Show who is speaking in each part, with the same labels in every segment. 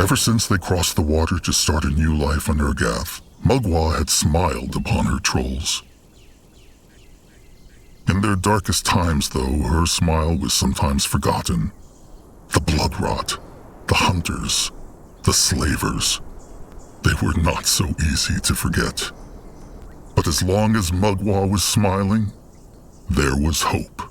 Speaker 1: Ever since they crossed the water to start a new life on Urgath, Mugwa had smiled upon her trolls. In their darkest times, though, her smile was sometimes forgotten. The blood rot, the hunters, the slavers, they were not so easy to forget. But as long as Mugwa was smiling, there was hope.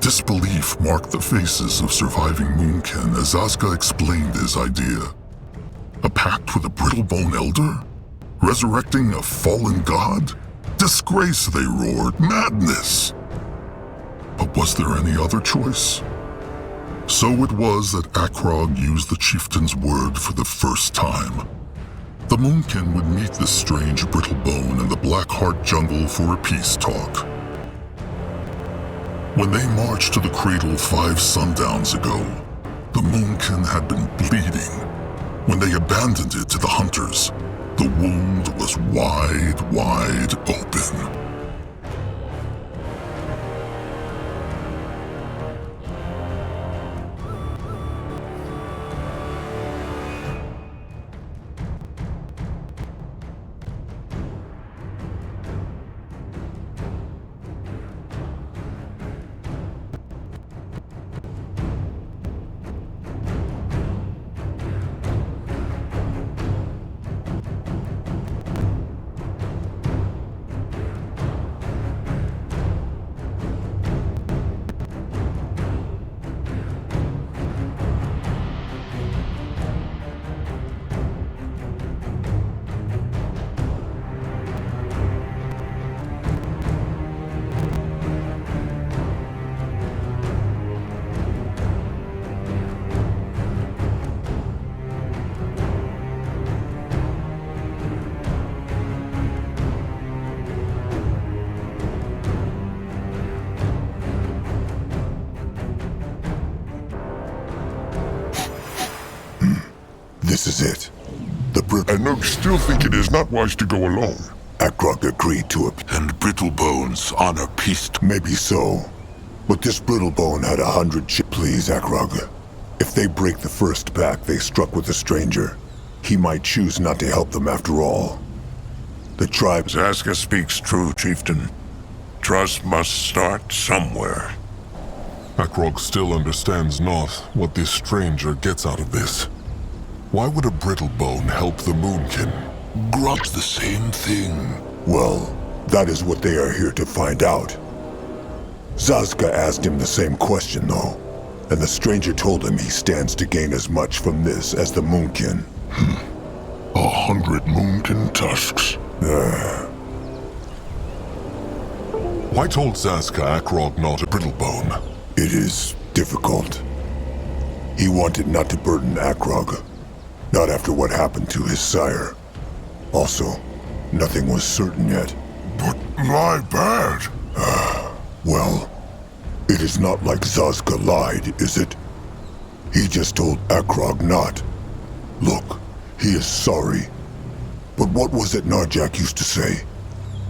Speaker 1: Disbelief marked the faces of surviving Moonkin as Azka explained his idea. A pact with a brittlebone elder? Resurrecting a fallen god? Disgrace, they roared. Madness! But was there any other choice? So it was that Akrog used the chieftain's word for the first time. The Moonkin would meet this strange brittlebone in the Blackheart jungle for a peace talk. When they marched to the cradle 5 sundowns ago, the Moonkin had been bleeding. When they abandoned it to the hunters, the wound was wide open.
Speaker 2: This is it.
Speaker 3: And I still think it is not wise to go alone.
Speaker 2: Akrog agreed to it.
Speaker 4: And Brittlebones honor peace.
Speaker 2: Maybe so. But this Brittlebone had 100 Please, Akrog. If they break the first pact they struck with the stranger, he might choose not to help them after all. The tribe...
Speaker 3: Zaska speaks true, chieftain. Trust must start somewhere.
Speaker 1: Akrog still understands not what this stranger gets out of this. Why would a brittlebone help the Moonkin?
Speaker 4: Grunt the same thing.
Speaker 2: Well, that is what they are here to find out. Zaska asked him the same question, though, and the stranger told him he stands to gain as much from this as the Moonkin.
Speaker 3: 100 Moonkin tusks.
Speaker 1: Why told Zaska Akrog not a brittlebone?
Speaker 2: It is difficult. He wanted not to burden Akrog. Not after what happened to his sire. Also, nothing was certain yet.
Speaker 4: But lie bad.
Speaker 2: Well, it is not like Zazka lied, is it? He just told Akrog not. Look, he is sorry. But what was it Narjak used to say?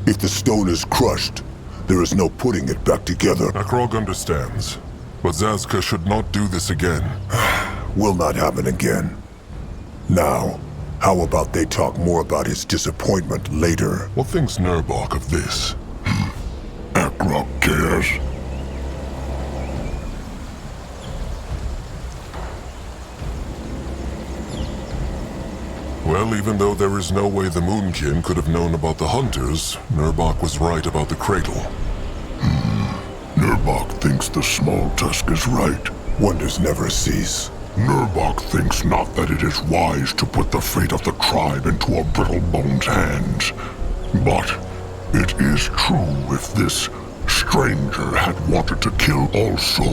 Speaker 2: If the stone is crushed, there is no putting it back together.
Speaker 3: Akrog understands, but Zazka should not do this again.
Speaker 2: Will not happen again. Now, how about they talk more about his disappointment later?
Speaker 3: What thinks Nurbok of this?
Speaker 4: Akrog cares.
Speaker 3: Well, even though there is no way the Moonkin could have known about the Hunters, Nurbok was right about the cradle.
Speaker 4: Nurbok thinks the small tusk is right.
Speaker 2: Wonders never cease.
Speaker 4: Nurbok thinks not that it is wise to put the fate of the tribe into a Brittlebone's hands. But it is true if this stranger had wanted to kill also.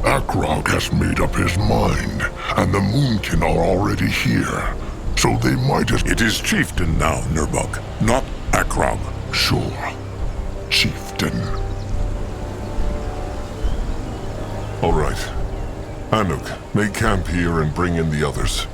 Speaker 4: Akrog has made up his mind, and the Moonkin are already here. So they might as...
Speaker 3: It is Chieftain now, Nurbok, not Akrog.
Speaker 4: Sure. Chieftain.
Speaker 3: All right. Anuk, make camp here and bring in the others.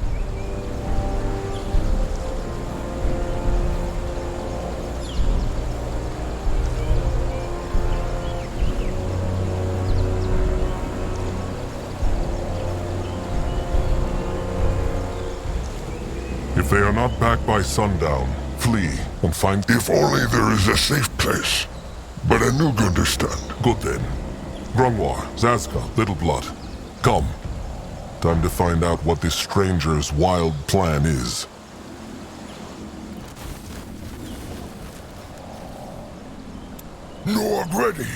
Speaker 3: If they are not back by sundown, flee and find...
Speaker 4: If only there is a safe place. But Anuk understand.
Speaker 3: Good then. Grungwar, Zazka, Little Blood. Come. Time to find out what this stranger's wild plan is.
Speaker 4: Noag ready.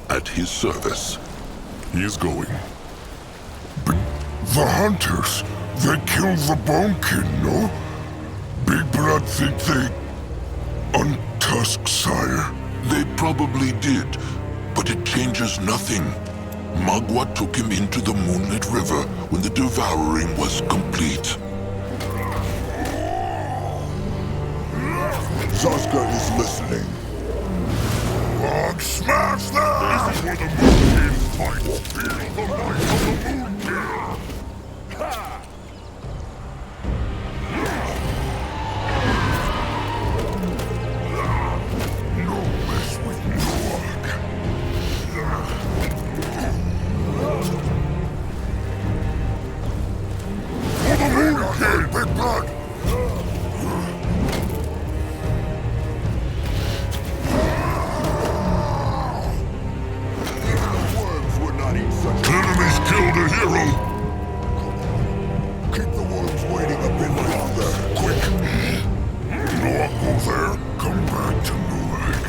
Speaker 4: At his service.
Speaker 3: He is going.
Speaker 4: But the hunters, they killed the Bonekin, no? Big Blood think they untusk, sire. They probably did, but it changes nothing. Magua took him into the Moonlit River when the devouring was complete.
Speaker 2: Zazka is listening.
Speaker 4: Log smash them! This is where the Moonkin fights. Feel the might of the Moonkin! No mess with Noag. For the Moonkin, Big Blood! Enemies killed a hero!
Speaker 2: Keep the worms waiting a bit longer.
Speaker 4: Quick! Noag go there, come back to Noag.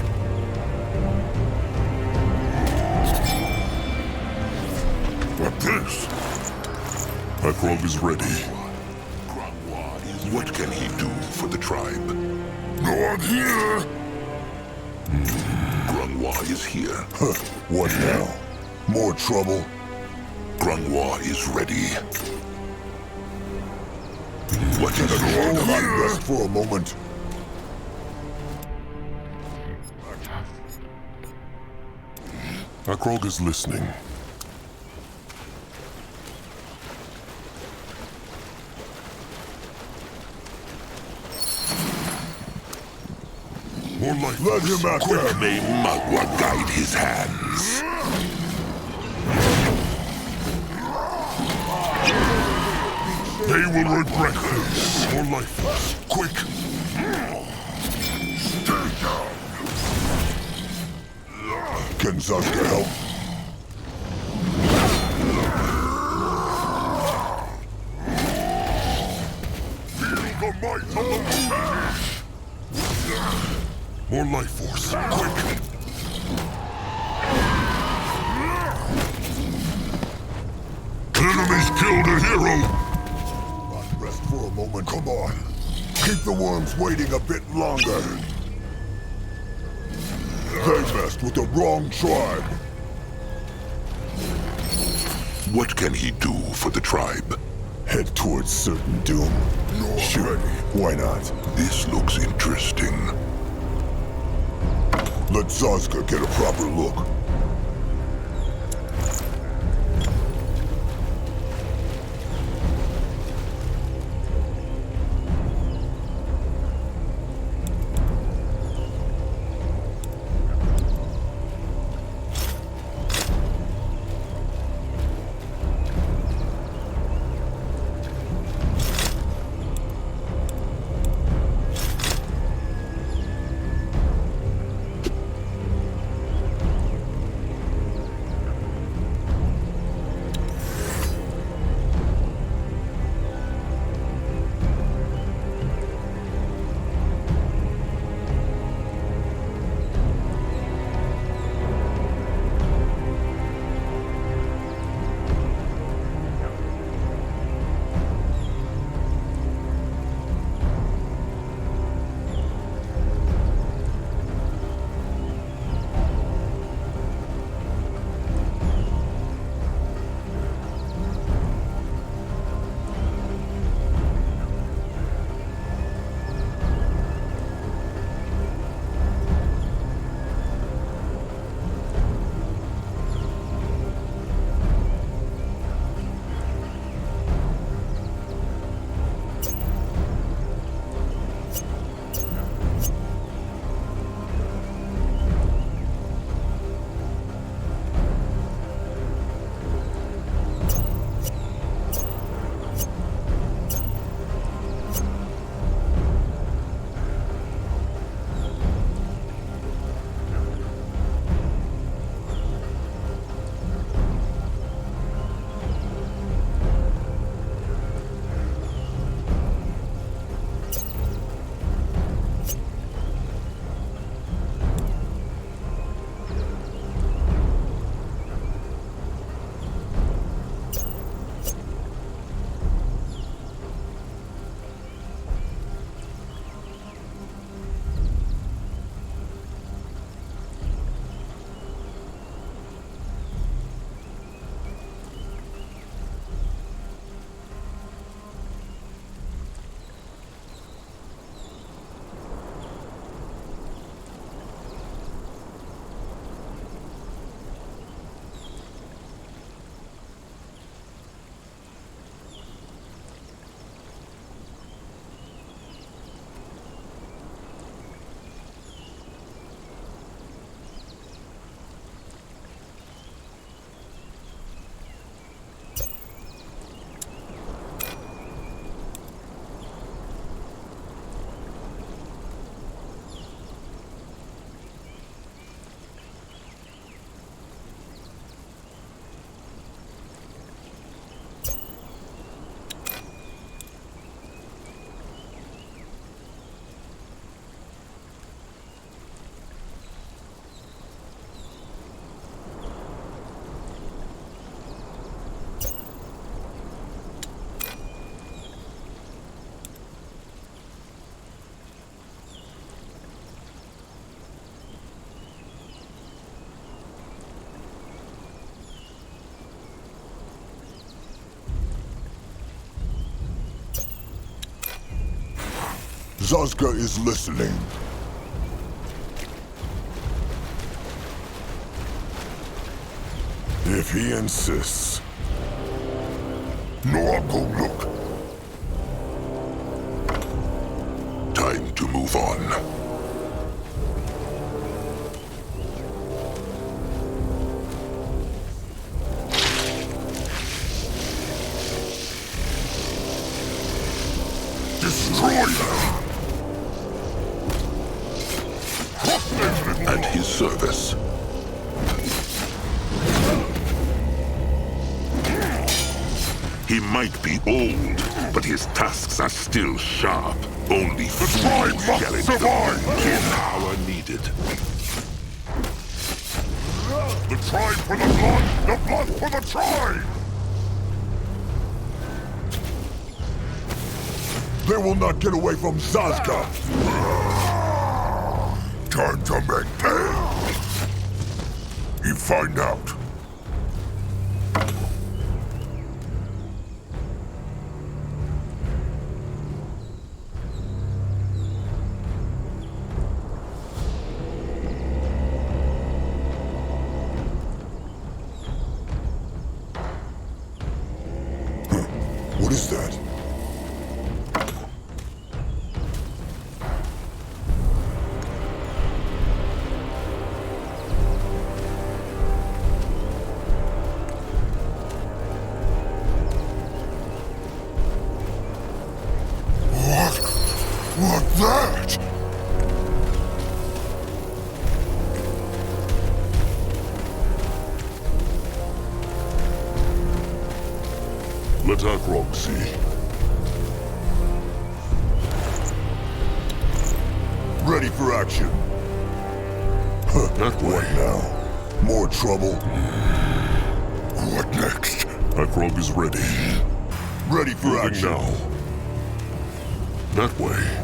Speaker 4: What this?
Speaker 3: Akrog is ready.
Speaker 4: What can he do for the tribe? Noag here! Grungwa is here.
Speaker 2: What now? More trouble?
Speaker 4: Grungwa is ready. What is
Speaker 2: Hold
Speaker 4: wrong
Speaker 2: on,
Speaker 4: here?
Speaker 2: rest for a moment.
Speaker 3: Akrog is listening.
Speaker 4: More life.
Speaker 2: Let him out there.
Speaker 4: May Magua guide his hands. They will regret this. More life. Quick. Stay down.
Speaker 2: Can Zazka help?
Speaker 4: Feel the might of the Moonkin.
Speaker 3: More life force.
Speaker 4: Quick. Enemies killed a hero.
Speaker 2: Rest for a moment, come on. Keep the worms waiting a bit longer. They messed with the wrong tribe.
Speaker 4: What can he do for the tribe?
Speaker 2: Head towards certain doom.
Speaker 4: No,
Speaker 2: Sure, why not?
Speaker 4: This looks interesting.
Speaker 2: Let Zazka get a proper look.
Speaker 4: Zazka is listening.
Speaker 2: If he insists.
Speaker 4: No, I'll go look. Time to move on. Destroy them! At his service. He might be old, but his tasks are still sharp. Only the tribe must survive! In power needed. The tribe for the blood for the tribe!
Speaker 2: They will not get away from Zazka!
Speaker 4: Time to make pay! You find out.
Speaker 2: What is that?
Speaker 4: What's that? Let Akrog see.
Speaker 2: Ready for action.
Speaker 4: That way.
Speaker 2: What now? More trouble?
Speaker 4: What next?
Speaker 3: Akrog is ready.
Speaker 2: Ready for
Speaker 3: Moving
Speaker 2: action.
Speaker 3: now.
Speaker 4: That way.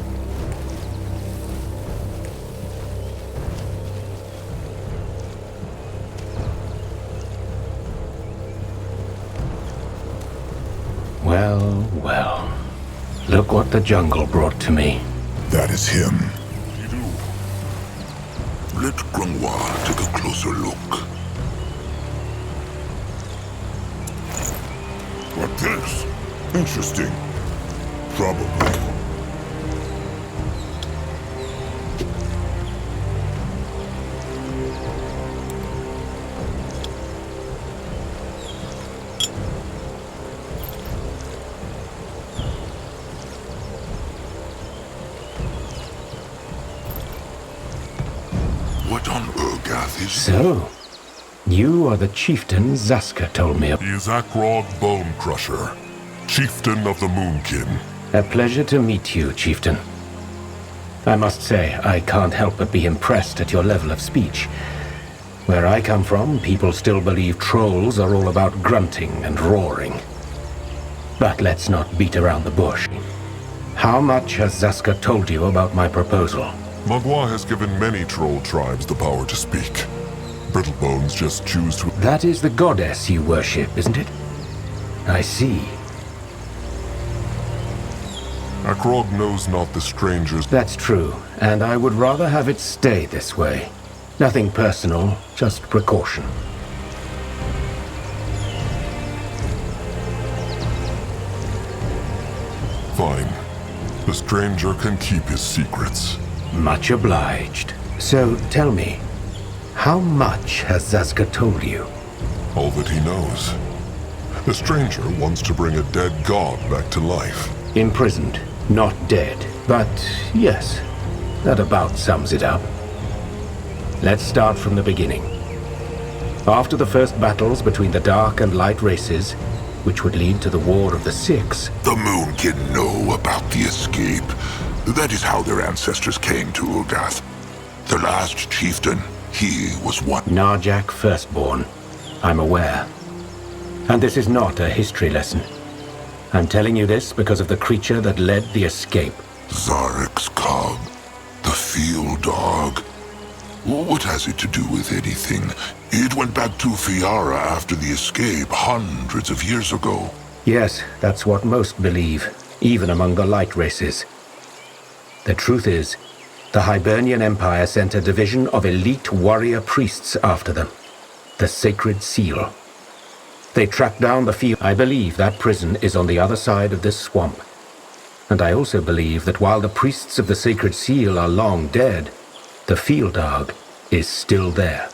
Speaker 5: Well, well. Look what the jungle brought to me.
Speaker 2: That is him.
Speaker 4: You do. Let Grungwa take a closer look. What this?
Speaker 2: Interesting. Probably.
Speaker 4: What on Urgath is
Speaker 5: So, you are the chieftain Zaska told me of.
Speaker 3: He is Akrog Bone Crusher, chieftain of the Moonkin.
Speaker 5: A pleasure to meet you, chieftain. I must say, I can't help but be impressed at your level of speech. Where I come from, people still believe trolls are all about grunting and roaring. But let's not beat around the bush. How much has Zaska told you about my proposal?
Speaker 3: Magua has given many troll tribes the power to speak. Brittlebones just choose to...
Speaker 5: That is the goddess you worship, isn't it? I see.
Speaker 3: Akrog knows not the strangers.
Speaker 5: That's true, and I would rather have it stay this way. Nothing personal, just precaution.
Speaker 3: Fine. The stranger can keep his secrets.
Speaker 5: Much obliged. So, tell me, how much has Zaska told you?
Speaker 3: All that he knows. The stranger wants to bring a dead god back to life.
Speaker 5: Imprisoned, not dead. But, yes, that about sums it up. Let's start from the beginning. After the first battles between the dark and light races, which would lead to the War of the Six,
Speaker 4: The Moonkin know about the escape. That is how their ancestors came to Urgath. The last chieftain, he was one.
Speaker 5: Narjak Firstborn. I'm aware. And this is not a history lesson. I'm telling you this because of the creature that led the escape.
Speaker 4: Zarek's cub. The field dog. What has it to do with anything? It went back to Fiara after the escape hundreds of years ago.
Speaker 5: Yes, that's what most believe, even among the light races. The truth is, the Hibernian Empire sent a division of elite warrior priests after them. The Sacred Seal. They tracked down the field. I believe that prison is on the other side of this swamp. And I also believe that while the priests of the Sacred Seal are long dead, the field dog is still there.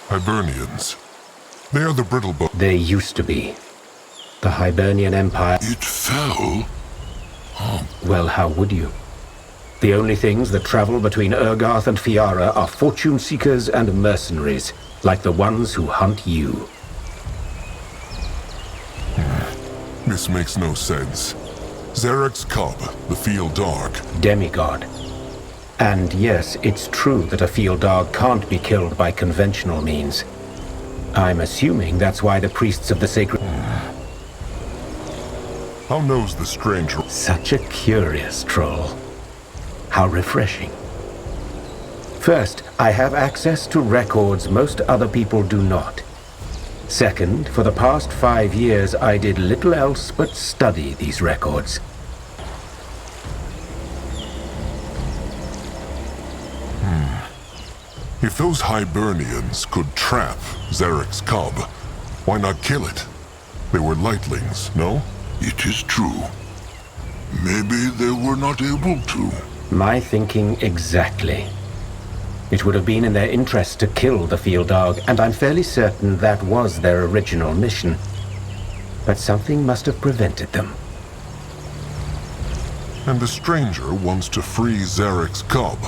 Speaker 3: Hibernians. They are the Brittlebones.
Speaker 5: They used to be. The Hibernian Empire...
Speaker 4: It fell?
Speaker 5: Well, how would you? The only things that travel between Urgath and Fiara are fortune seekers and mercenaries, like the ones who hunt you.
Speaker 3: This makes no sense. Zarek's cub, the field dog.
Speaker 5: Demigod. And yes, it's true that a field dog can't be killed by conventional means. I'm assuming that's why the priests of the sacred...
Speaker 3: How knows the stranger?
Speaker 5: Such a curious troll. How refreshing. First, I have access to records most other people do not. Second, for the past 5 years, I did little else but study these records.
Speaker 3: If those Hibernians could trap Zarek's cub, why not kill it? They were lightlings, no?
Speaker 4: It is true. Maybe they were not able to.
Speaker 5: My thinking exactly. It would have been in their interest to kill the field dog, and I'm fairly certain that was their original mission. But something must have prevented them.
Speaker 3: And the stranger wants to free Zarek's cub,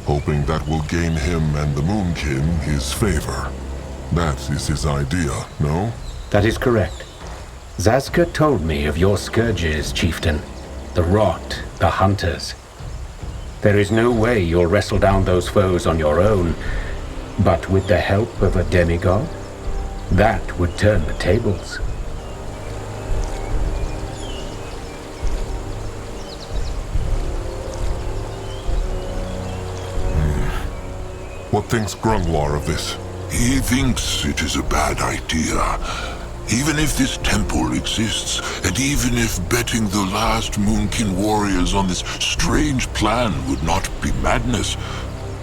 Speaker 3: hoping that will gain him and the Moonkin his favor. That is his idea, no?
Speaker 5: That is correct. Zaska told me of your scourges, Chieftain. The Rot, the Hunters. There is no way you'll wrestle down those foes on your own, but with the help of a demigod, that would turn the tables.
Speaker 3: What thinks Grungwar of this?
Speaker 4: He thinks it is a bad idea. Even if this temple exists, and even if betting the last Moonkin warriors on this strange plan would not be madness,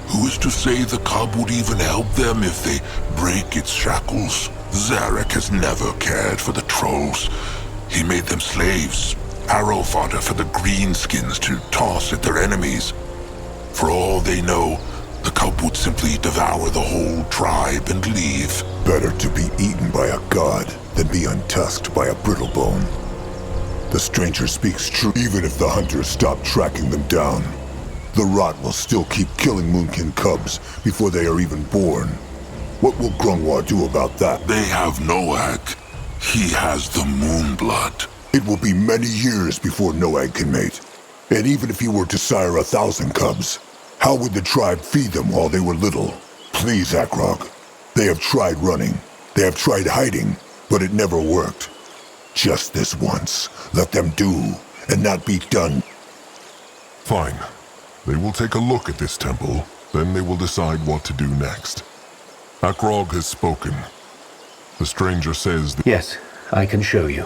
Speaker 4: who is to say the cub would even help them if they break its shackles? Zarek has never cared for the trolls. He made them slaves, arrow fodder for the greenskins to toss at their enemies. For all they know, the cub would simply devour the whole tribe and leave.
Speaker 2: Better to be eaten by a god than be untusked by a brittle bone. The stranger speaks true. Even if the hunters stop tracking them down, the rot will still keep killing Moonkin cubs before they are even born. What will Grungwar do about that?
Speaker 4: They have Noag. He has the Moonblood.
Speaker 2: It will be many years before Noag can mate. And even if he were to sire 1,000 cubs, how would the tribe feed them while they were little? Please, Akrog. They have tried running. They have tried hiding, but it never worked. Just this once. Let them do, and not be done.
Speaker 3: Fine. They will take a look at this temple, then they will decide what to do next. Akrog has spoken. The stranger says that—
Speaker 5: Yes, I can show you.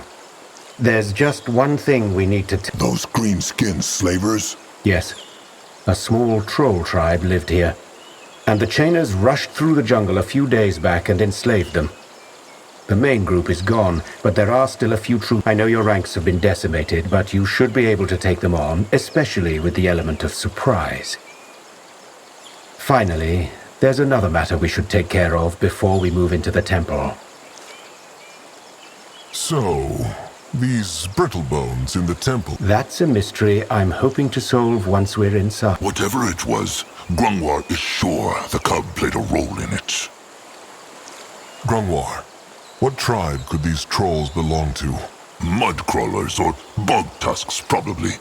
Speaker 5: There's just one thing we need to
Speaker 2: Those green-skinned slavers?
Speaker 5: Yes. A small troll tribe lived here, and the Chainers rushed through the jungle a few days back and enslaved them. The main group is gone, but there are still a few troops. I know your ranks have been decimated, but you should be able to take them on, especially with the element of surprise. Finally, there's another matter we should take care of before we move into the temple.
Speaker 3: So, these brittle bones in the temple—
Speaker 5: That's a mystery I'm hoping to solve once we're inside.
Speaker 4: Whatever it was, Grungwar is sure the cub played a role in it.
Speaker 3: Grungwar, what tribe could these trolls belong to?
Speaker 4: Mudcrawlers or bog tusks, probably.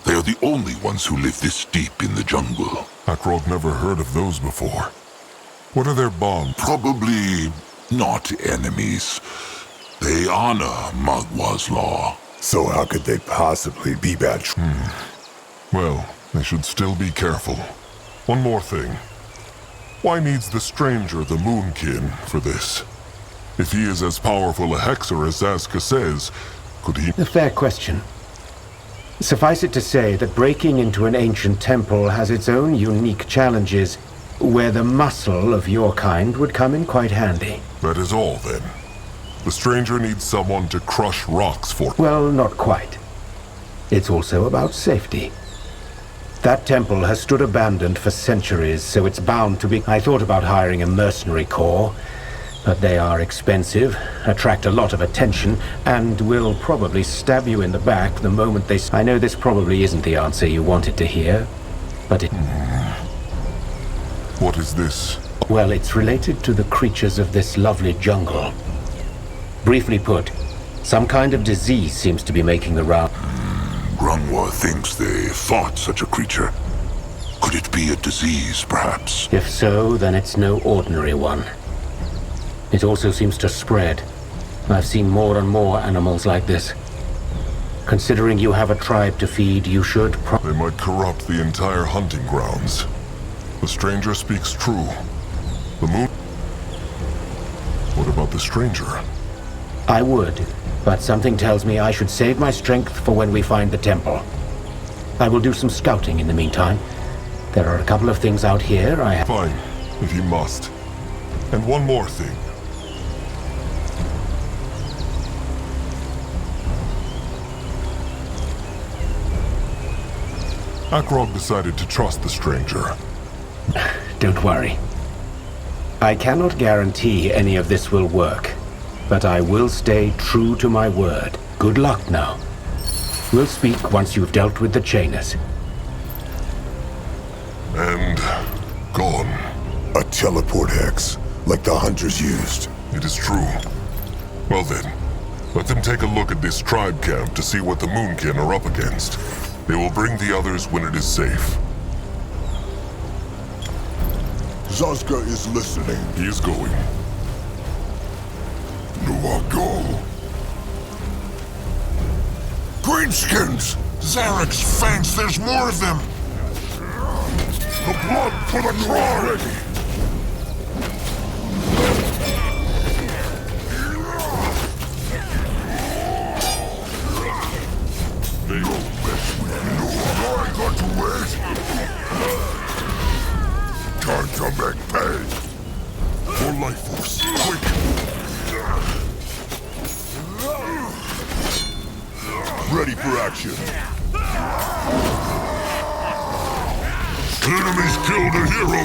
Speaker 4: They are the only ones who live this deep in the jungle.
Speaker 3: Akrog never heard of those before. What are their bonds?
Speaker 4: Probably not enemies. They honor Magwa's law.
Speaker 2: So how could they possibly be bad?
Speaker 3: Well, they should still be careful. One more thing. Why needs the stranger the Moonkin for this? If he is as powerful a hexer as Zaska says, could he—
Speaker 5: A fair question. Suffice it to say that breaking into an ancient temple has its own unique challenges, where the muscle of your kind would come in quite handy.
Speaker 3: That is all, then. The stranger needs someone to crush rocks for—
Speaker 5: Well, not quite. It's also about safety. That temple has stood abandoned for centuries, so it's bound to be— I thought about hiring a mercenary corps, but they are expensive, attract a lot of attention, and will probably stab you in the back the moment they— I know this probably isn't the answer you wanted to hear, but it—
Speaker 3: What is this?
Speaker 5: Well, it's related to the creatures of this lovely jungle. Briefly put, some kind of disease seems to be making the round.
Speaker 4: Grungwar thinks they fought such a creature. Could it be a disease, perhaps?
Speaker 5: If so, then it's no ordinary one. It also seems to spread. I've seen more and more animals like this. Considering you have a tribe to feed, you should
Speaker 3: They might corrupt the entire hunting grounds. The stranger speaks true. The moon— What about the stranger?
Speaker 5: I would, but something tells me I should save my strength for when we find the temple. I will do some scouting in the meantime. There are a couple of things out here I have—
Speaker 3: Fine, if you must. And one more thing. Akrog decided to trust the stranger.
Speaker 5: Don't worry. I cannot guarantee any of this will work, but I will stay true to my word. Good luck now. We'll speak once you've dealt with the chainers.
Speaker 3: And gone.
Speaker 2: A teleport hex, like the hunters used.
Speaker 3: It is true. Well then, let them take a look at this tribe camp to see what the Moonkin are up against. They will bring the others when it is safe.
Speaker 2: Zazka is listening.
Speaker 3: He is going.
Speaker 4: Go. Greenskins! Zarek's fangs, there's more of them! The blood for the tribe!
Speaker 3: They don't mess with
Speaker 4: No, I got to wait! Time to make pay! For life force, quick!
Speaker 2: Ready for action.
Speaker 4: Enemies killed a hero!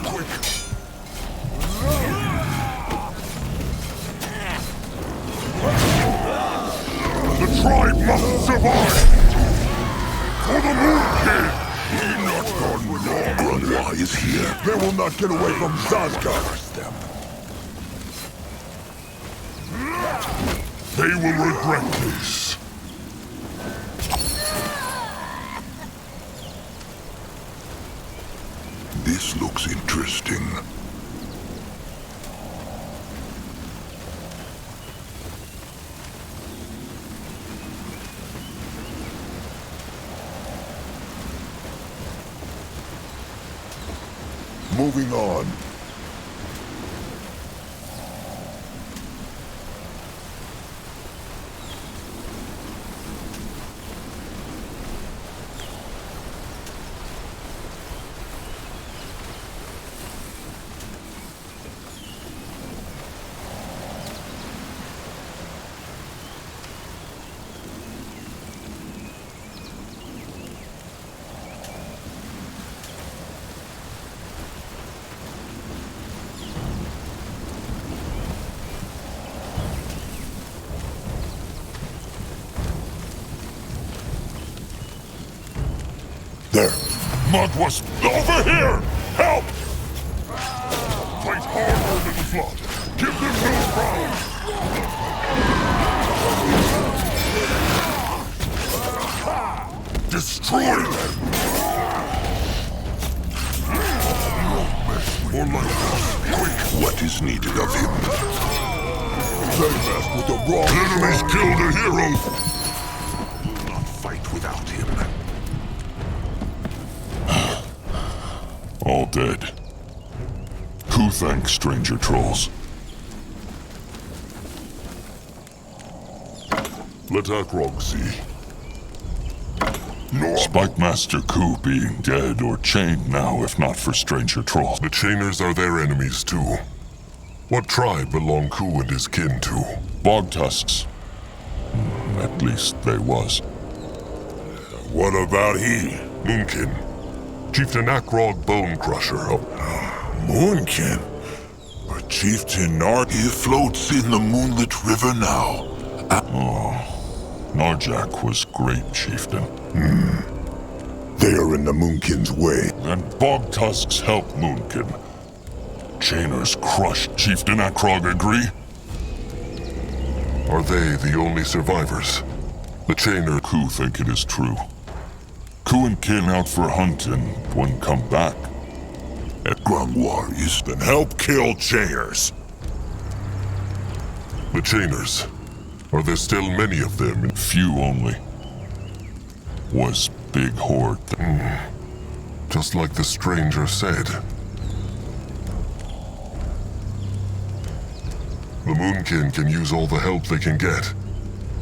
Speaker 4: Quick! The tribe must survive! For the Moonkin! He's not gone long. Grunwa is here.
Speaker 2: They will not get away from Zazka.
Speaker 4: They will regret this. This looks interesting.
Speaker 2: Moving on.
Speaker 4: There. Mugwas, over here! Help! Fight harder than the flood. Give them no ground. Destroy them! More like this. Quick! What is needed of him?
Speaker 2: They messed with the wrong
Speaker 4: Enemies
Speaker 2: tribe.
Speaker 4: killed a hero! Will not fight without him. All dead. Who thanks stranger trolls? Let Akrog see. Spike Master Ku being dead or chained now if not for stranger trolls. The chainers are their enemies too. What tribe belong Ku and his kin to? Bog tusks. At least they was. What about he? Moonkin. Chieftain Akrog Bone Crusher. Moonkin? But Chieftain Nard, he floats in the moonlit river now. Narjak was great, Chieftain.
Speaker 2: They are in the Moonkin's way.
Speaker 4: And Bog Tusks help Moonkin. Chainers crushed Chieftain Akrog, agree? Are they the only survivors? The Chainer Ku think it is true. Ku and kin out for hunting when come back. At Grangwar is then help kill Chainers. The Chainers. Are there still many of them? Few only. Was big horde. Just like the stranger said. The Moonkin can use all the help they can get.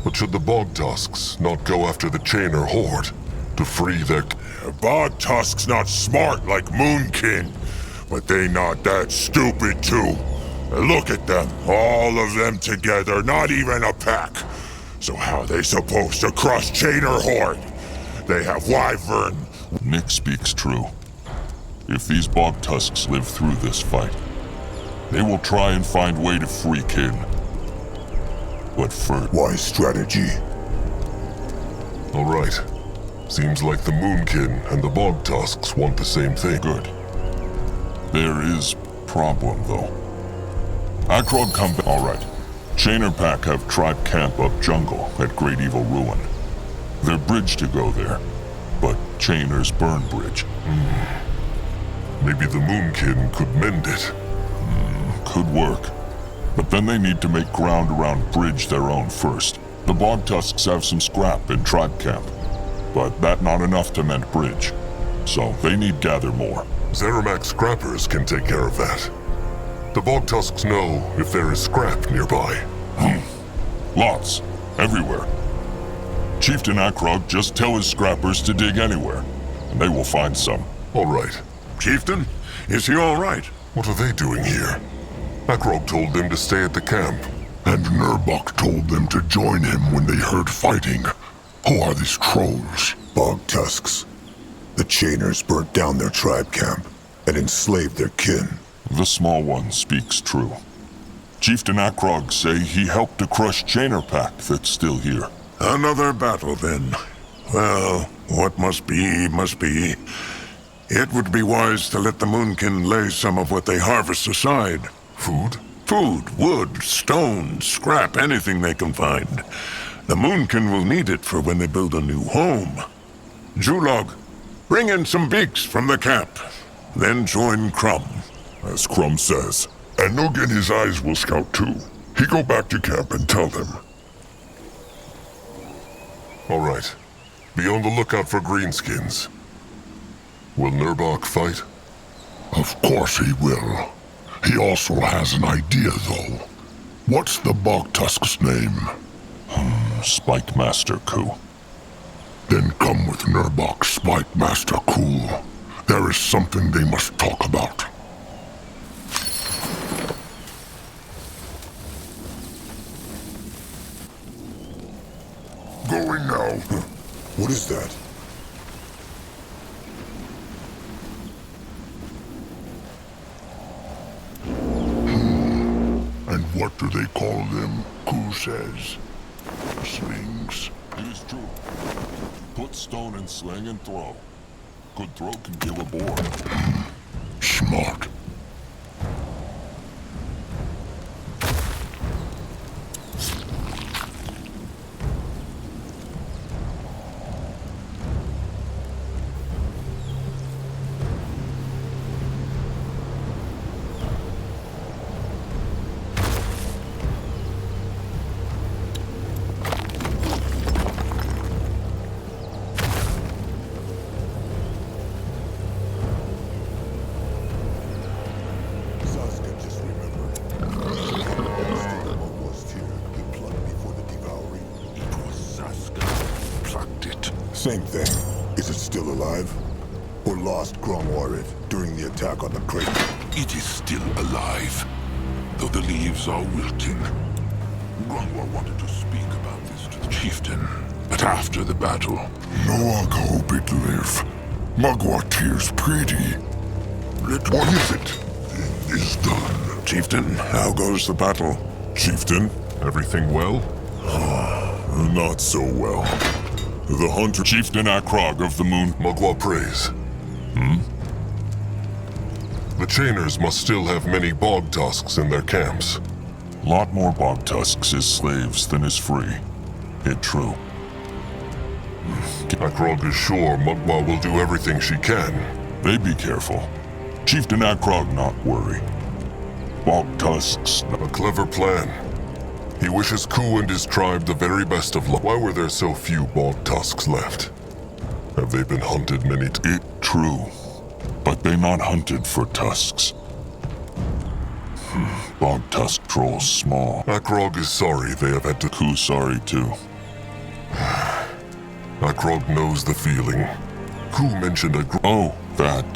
Speaker 4: But should the Bog Tusks not go after the Chainer horde to free their... Bog Tusks not smart like Moonkin, but they not that stupid too. Look at them, all of them together, not even a pack. So how they supposed to crush Chainer horde? They have wyvern.
Speaker 3: Nick speaks true. If these bog tusks live through this fight, they will try and find way to free Kin. But first...
Speaker 2: Wise strategy.
Speaker 3: All right. Seems like the Moonkin and the bog tusks want the same thing. Good. There is problem, though. Akrog come back. All right. Chainer Pack have tribe camp up jungle at Great Evil Ruin. Their bridge to go there, but Chainer's burn bridge. Maybe the Moonkin could mend it. Could work. But then they need to make ground around bridge their own first. The bog tusks have some scrap in tribe camp, but that not enough to mend bridge. So they need gather more. Zeramak scrappers can take care of that. The bog tusks know if there is scrap nearby. Lots. Everywhere. Chieftain Akrog just tell his scrappers to dig anywhere, and they will find some. All right.
Speaker 4: Chieftain, is he all right?
Speaker 3: What are they doing here? Akrog told them to stay at the camp.
Speaker 4: And Nurbok told them to join him when they heard fighting. Who are these trolls?
Speaker 2: Bog tusks. The Chainers burnt down their tribe camp and enslaved their kin.
Speaker 3: The small one speaks true. Chieftain Akrog say he helped to crush Chainer Pack that's still here.
Speaker 4: Another battle, then. Well, what must be, must be. It would be wise to let the Moonkin lay some of what they harvest aside.
Speaker 3: Food?
Speaker 4: Food, wood, stone, scrap, anything they can find. The Moonkin will need it for when they build a new home. Julog, bring in some beaks from the camp. Then join Crumb.
Speaker 3: As Crumb says.
Speaker 4: And Nook and his eyes will scout too. He go back to camp and tell them.
Speaker 3: All right. Be on the lookout for greenskins. Will Nurbok fight?
Speaker 4: Of course he will. He also has an idea, though. What's the Bog Tusk's name?
Speaker 3: Spike Master Ku.
Speaker 4: Then come with Nurbok, Spike Master Cool. There is something they must talk about. Going now.
Speaker 2: What is that?
Speaker 4: And what do they call them? Ku says. Slings.
Speaker 3: It is true. Put stone in sling and throw. Good throw can kill a boar.
Speaker 4: Smart.
Speaker 2: Same thing. Is it still alive? Or lost Gromwar it during the attack on the crate?
Speaker 4: It is still alive, though the leaves are wilting. Gromwar wanted to speak about this to the chieftain, but after the battle... Noag hope it live. Magua tears pretty. What is it? It is done. Chieftain, how goes the battle?
Speaker 3: Chieftain, everything well? Not so well. The hunter... Chieftain Akrog of the Moon... Magua prays. The Chainers must still have many bog tusks in their camps. Lot more bog tusks is slaves than is free. It true. Akrog is sure Magua will do everything she can. They be careful. Chieftain Akrog not worry. Bog tusks... A clever plan. He wishes Ku and his tribe the very best of luck. Why were there so few bog tusks left? Have they been hunted many It true. But they not hunted for tusks. Bog tusk trolls small. Akrog is sorry they have had to... Ku sorry too. Akrog knows the feeling. Ku mentioned a... Oh, that,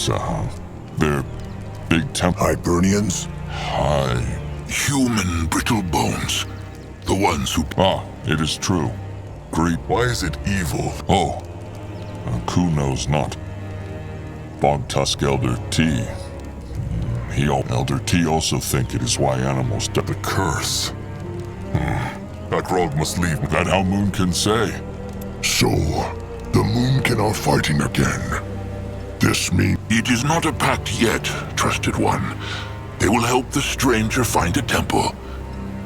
Speaker 3: they're big
Speaker 2: Hibernians?
Speaker 4: Human brittle bones. The ones who...
Speaker 3: It is true. Great. Why is it evil? Oh, Who knows not? Bog Tusk Elder T. Elder T also think it is why animals die. The curse. That rogue must leave. That how Moon can say.
Speaker 4: So, the Moonkin are fighting again. This means
Speaker 1: It is not a pact yet, trusted one. They will help the stranger find a temple.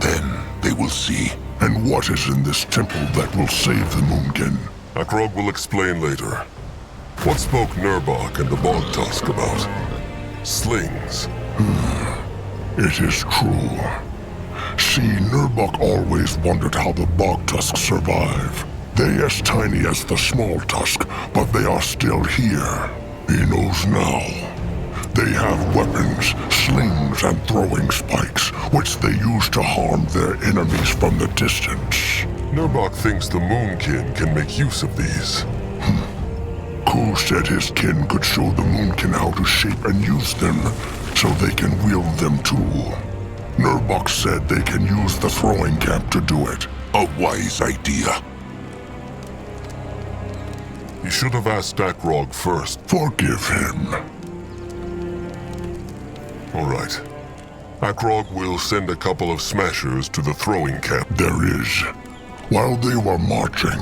Speaker 1: Then they will see.
Speaker 4: And what is in this temple that will save the Moonkin?
Speaker 3: Akrog will explain later. What spoke Nurbok and the Bog Tusk about? Slings.
Speaker 4: It is true. See, Nurbok always wondered how the Bog Tusks survive. They as tiny as the small tusk, but they are still here. He knows now. They have weapons, slings, and throwing spikes, which they use to harm their enemies from the distance.
Speaker 3: Nurbok thinks the Moonkin can make use of these.
Speaker 4: Ku said his kin could show the Moonkin how to shape and use them, so they can wield them too. Nurbok said they can use the throwing camp to do it.
Speaker 1: A wise idea.
Speaker 3: You should have asked Akrog first.
Speaker 4: Forgive him.
Speaker 3: All right. Akrog will send a couple of smashers to the throwing camp.
Speaker 4: There is. While they were marching,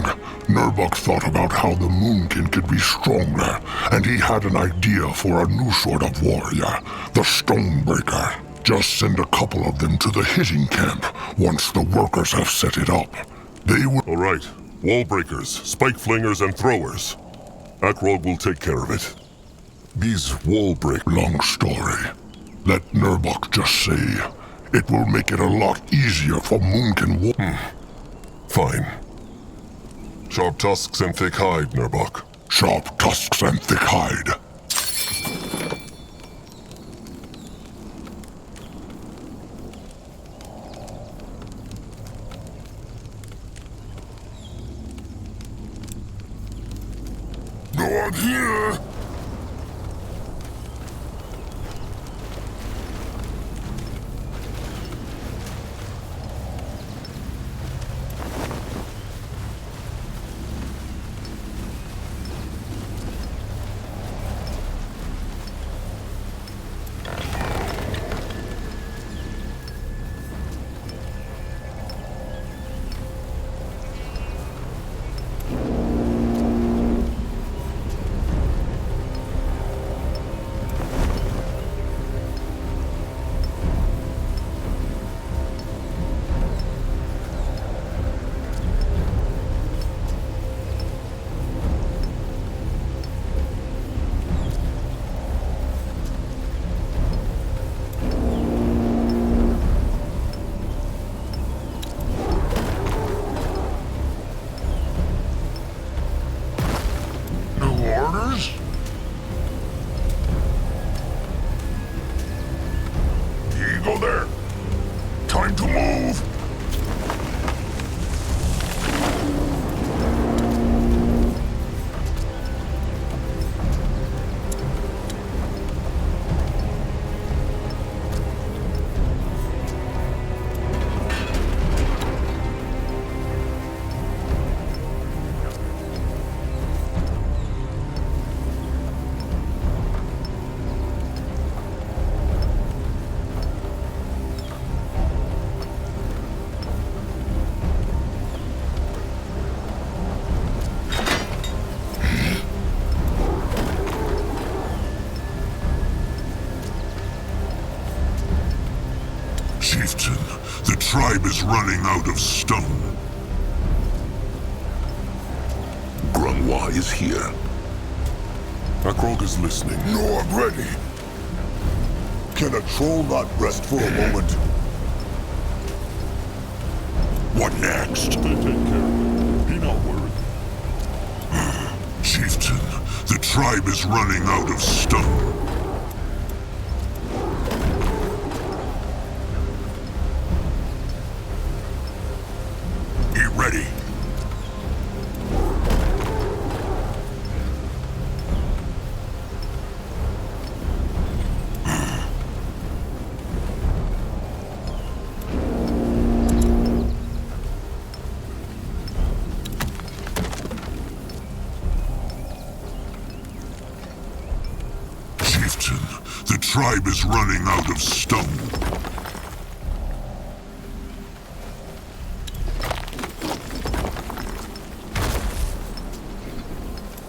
Speaker 4: Nurbok thought about how the Moonkin could be stronger, and he had an idea for a new sort of warrior, the Stonebreaker. Just send a couple of them to the hitting camp once the workers have set it up. They will...
Speaker 3: All right. Wall breakers, spike flingers, and throwers. Akrog will take care of it. These wall break...
Speaker 4: Long story. Let Nurbok just say, it will make it a lot easier for Moonkin
Speaker 3: Fine. Sharp tusks and thick hide, Nurbok.
Speaker 4: Sharp tusks and thick hide.
Speaker 1: No one here! Orders? You go there. Time to move. Chieftain, the tribe is running out of stone. Grunwa is here.
Speaker 3: Akrog is listening.
Speaker 4: No, I'm ready. Can a troll not rest for a moment? What next?
Speaker 3: They take care of it. Be not worried.
Speaker 4: Chieftain, the tribe is running out of stone. Be ready.
Speaker 1: tribe is running out of stone.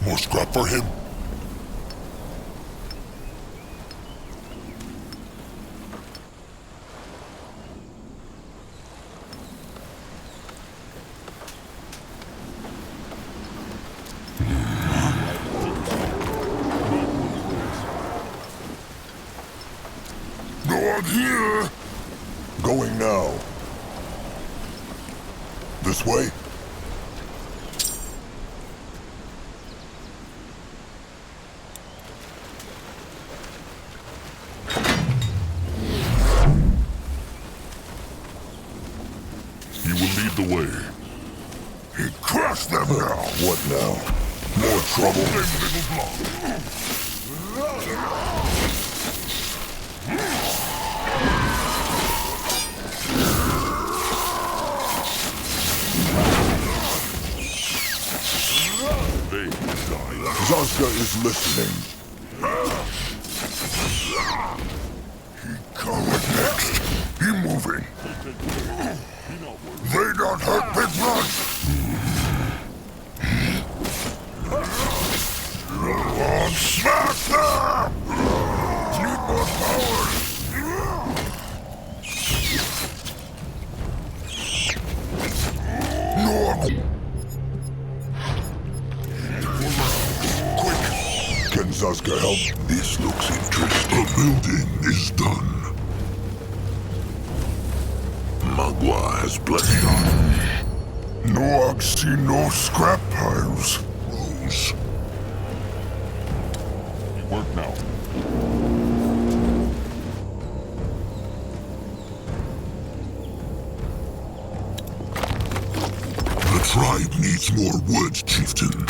Speaker 4: More scrap for him.
Speaker 1: Not here!
Speaker 2: Going now. This way?
Speaker 3: He will lead the way.
Speaker 1: He crushed them now!
Speaker 2: What now? More trouble?
Speaker 1: Them little block!
Speaker 3: They die.
Speaker 2: Zazka is listening.
Speaker 1: He coming next. He moving. They not hurt big blood. On, smash them! Need more power. No.
Speaker 2: Can Zazka help?
Speaker 1: This looks interesting. The building is done. Magua has blessed on. Noag see no scrap piles. Rose.
Speaker 3: Work now.
Speaker 1: The tribe needs more wood, chieftain.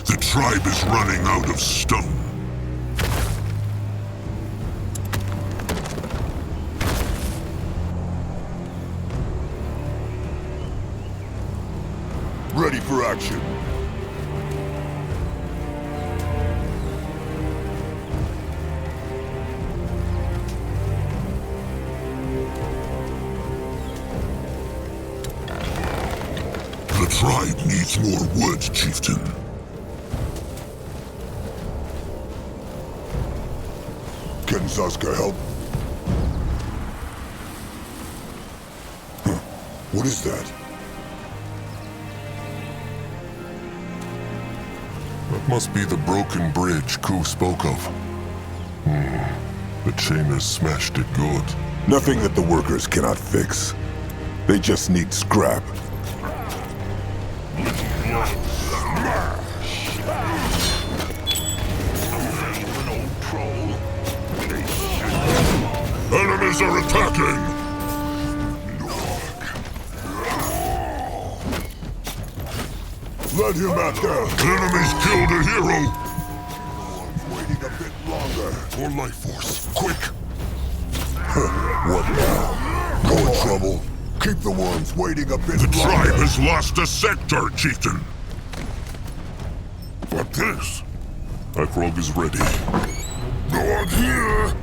Speaker 1: The tribe is running out of stone.
Speaker 2: Ready for action.
Speaker 1: The tribe needs more wood, chieftain.
Speaker 2: Can Zazka help? Huh. What is that?
Speaker 3: That must be the broken bridge Ku spoke of. The Chainas smashed it good.
Speaker 2: Nothing that the workers cannot fix. They just need scrap.
Speaker 1: Enemies are attacking!
Speaker 2: Let him at them!
Speaker 1: Enemies killed a hero!
Speaker 2: Waiting a bit longer.
Speaker 1: For life force, quick!
Speaker 2: What now? No trouble. Keep the ones waiting a bit
Speaker 1: The tribe
Speaker 2: longer.
Speaker 1: has lost a sector, chieftain! What this?
Speaker 3: Akrog is ready.
Speaker 1: No one here!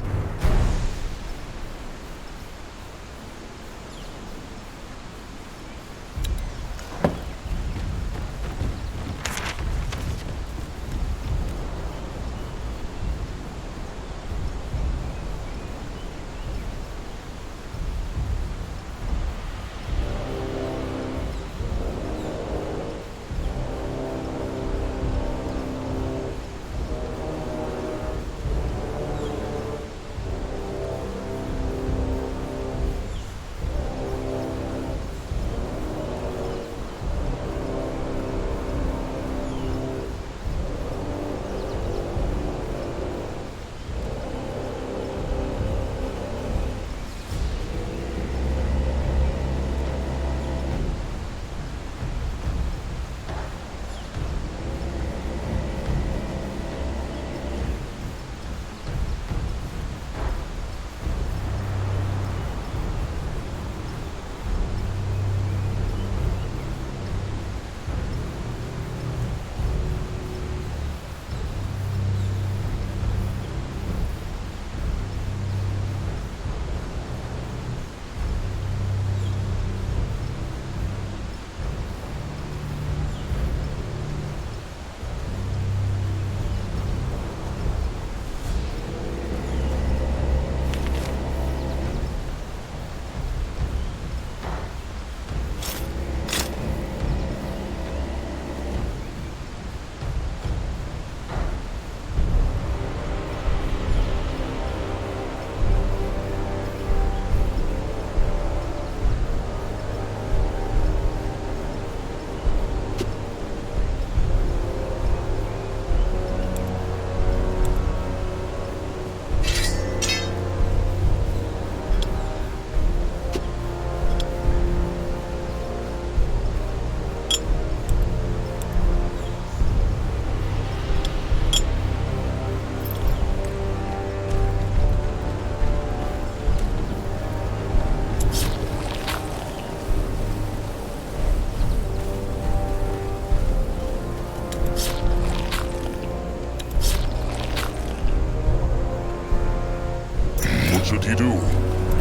Speaker 3: he do?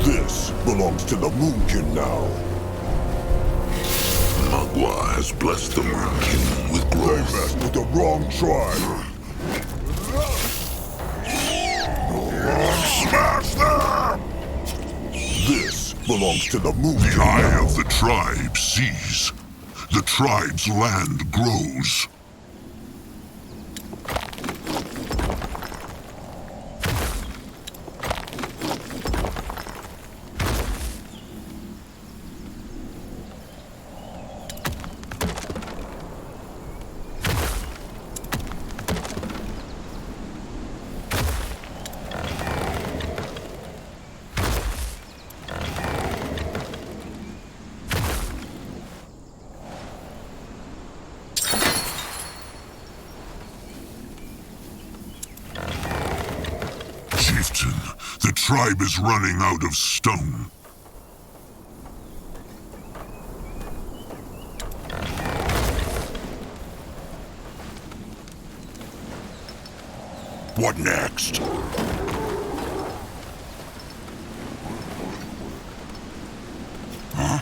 Speaker 2: This belongs to the Moonkin now.
Speaker 4: Magua has blessed the Moonkin with
Speaker 2: They
Speaker 4: growth.
Speaker 2: messed with the wrong tribe.
Speaker 4: Smash them!
Speaker 2: This belongs to the
Speaker 4: The
Speaker 2: Moonkin
Speaker 4: eye
Speaker 2: now.
Speaker 4: of the tribe sees. The tribe's land grows. Chieftain, the tribe is running out of stone. What next? Huh?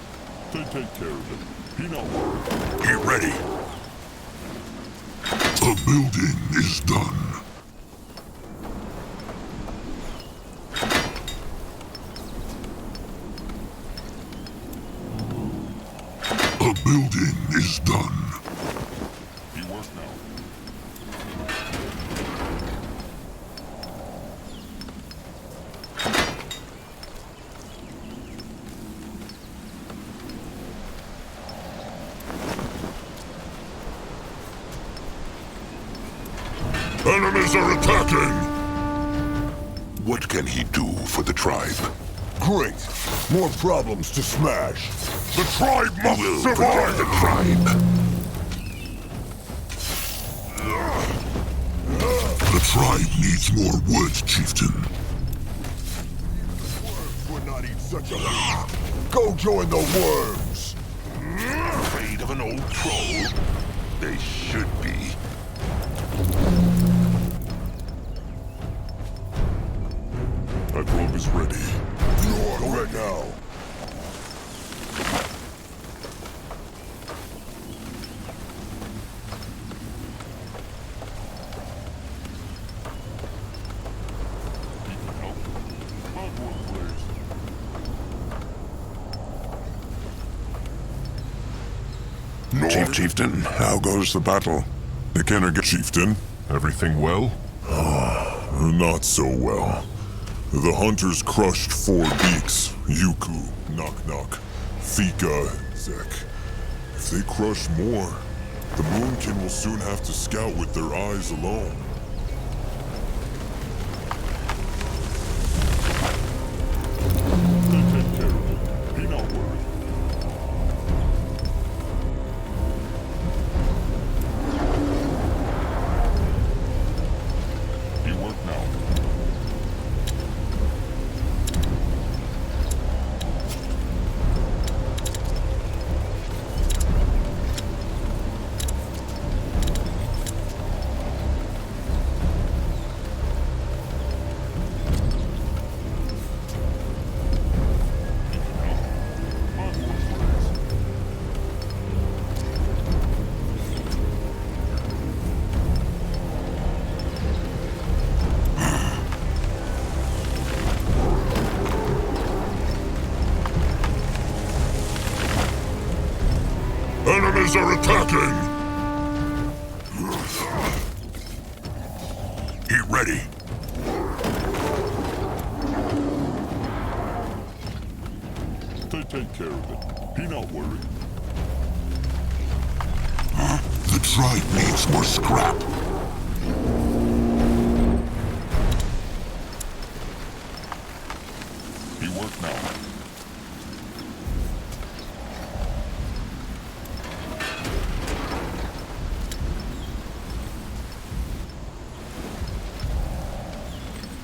Speaker 3: They take care of it. He not worried.
Speaker 4: Get ready. A building is done. A building is done.
Speaker 3: He work now.
Speaker 4: Enemies are attacking! What can he do for the tribe?
Speaker 2: Great. More problems to smash.
Speaker 4: The tribe must survive! The tribe! The tribe needs more wood, chieftain.
Speaker 2: Worms would not eat such a meat. Go join the worms.
Speaker 4: Afraid of an old troll? They should be.
Speaker 3: That rope is ready.
Speaker 2: You're ready now.
Speaker 4: Chieftain, how goes the battle? The Kenner
Speaker 3: Chieftain, everything well?
Speaker 2: Not so well. The hunters crushed 4 beaks. Yuku, Knock Knock, Thika, Zek. If they crush more, the Moonkin will soon have to scout with their eyes alone.
Speaker 3: They take care of it. He not worried. He work now.
Speaker 4: Enemies are attacking! Get ready.
Speaker 3: They take care of it. He not worried.
Speaker 4: The tribe needs more scrap.
Speaker 3: He work now.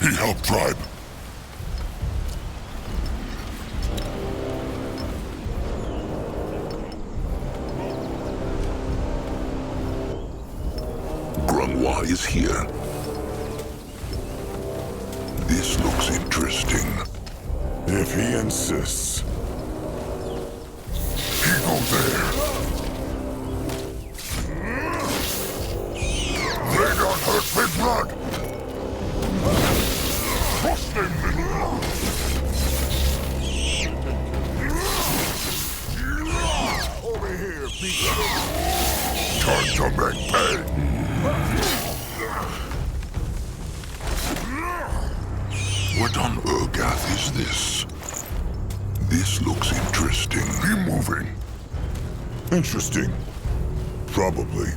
Speaker 4: He helped tribe. Grungwa is here. This looks interesting.
Speaker 2: If he insists.
Speaker 4: He go there. They don't hurt me blood. Trust them, little.
Speaker 2: Over here, beat.
Speaker 4: Time to make pay. What on Urgath is this? This looks interesting. Be moving.
Speaker 2: Interesting. Probably.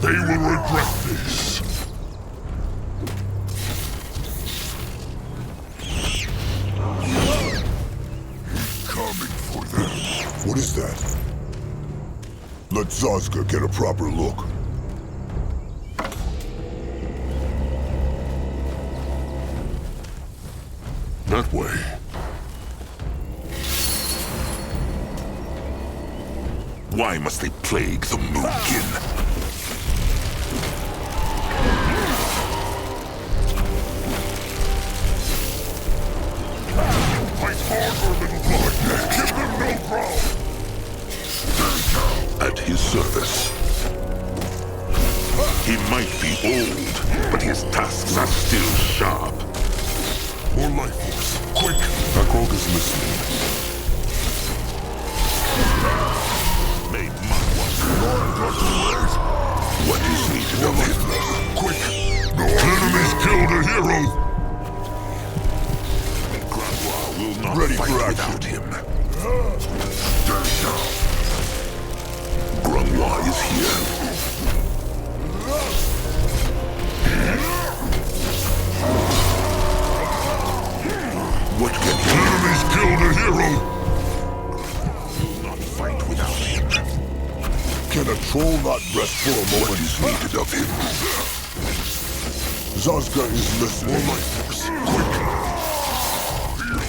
Speaker 4: They will regret this. He's coming for them.
Speaker 2: What is that? Let Zazka get a proper look.
Speaker 3: That way.
Speaker 4: Why must they plague the Moonkin? Fight harder, little blood. Give them no ground. At his service. He might be old, but his tusks are still sharp. More life force, quick!
Speaker 3: Akrog is listening.
Speaker 4: Made what is needed of him? Quick! No enemies killed a hero! Grandwa will not
Speaker 2: Ready
Speaker 4: fight
Speaker 2: for action.
Speaker 4: without him. Grandwa is here. What can he... Enemies killed a hero! Will not fight without him.
Speaker 2: Can a troll not rest for a
Speaker 4: What
Speaker 2: moment?
Speaker 4: is needed of him?
Speaker 2: Zazka is listening.
Speaker 4: More life force, quick!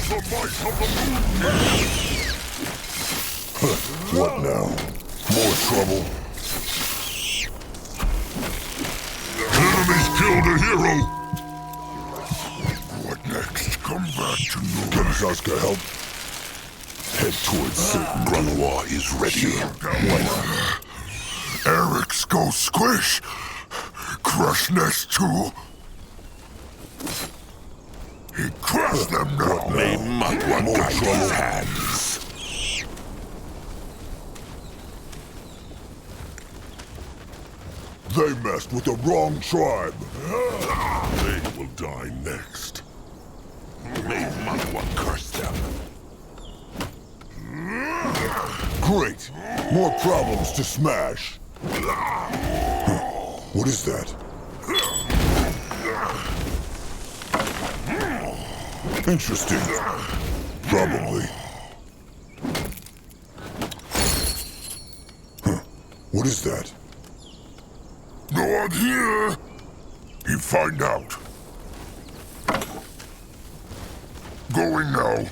Speaker 4: Feel the might of the moon!
Speaker 2: What now? More trouble?
Speaker 4: Enemies killed a hero! What next? Come back to me.
Speaker 2: Can Zazka help? Head towards certain.
Speaker 4: Granois is ready. Eric's go squish! Crush nest too! He crushed them now! May Matwa guide his hands!
Speaker 2: They messed with the wrong tribe.
Speaker 4: They will die next. May Matwa curse them.
Speaker 2: Great. More problems to smash. What is that? Interesting. Probably. What is that?
Speaker 4: No one here! He find out. Going now.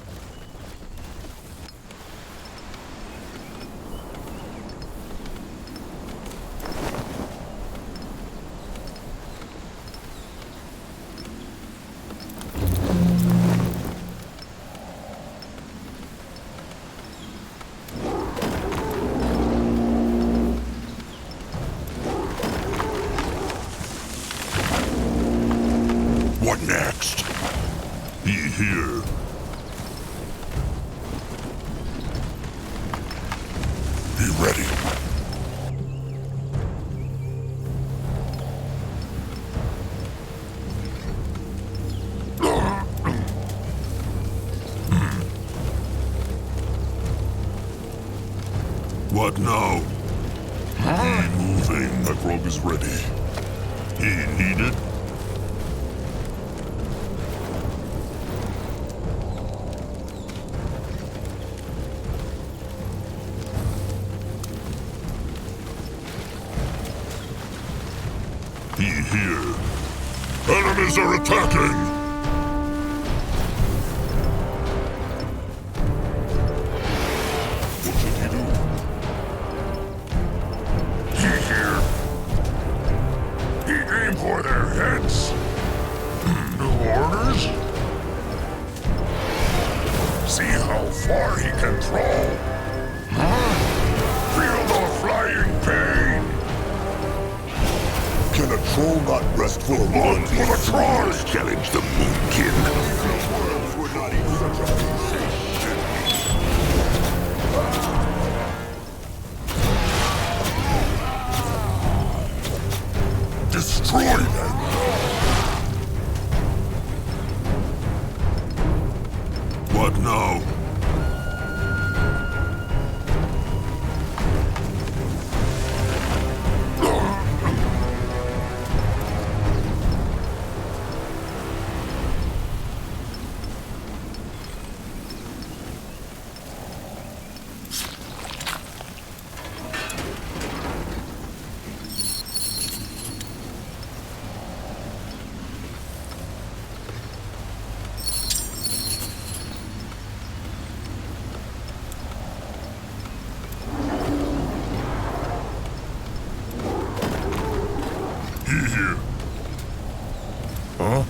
Speaker 4: What next? He here. Be ready. What now? He moving.
Speaker 3: Akrog is ready.
Speaker 4: He needed. He here. Enemies are attacking! What should he do? He here. He aim for their heads. New orders?
Speaker 2: rest for a moment.
Speaker 4: For the tribe!
Speaker 6: Challenge the Moonkin.
Speaker 4: Destroy them!
Speaker 6: What now?
Speaker 4: Here.
Speaker 6: Huh?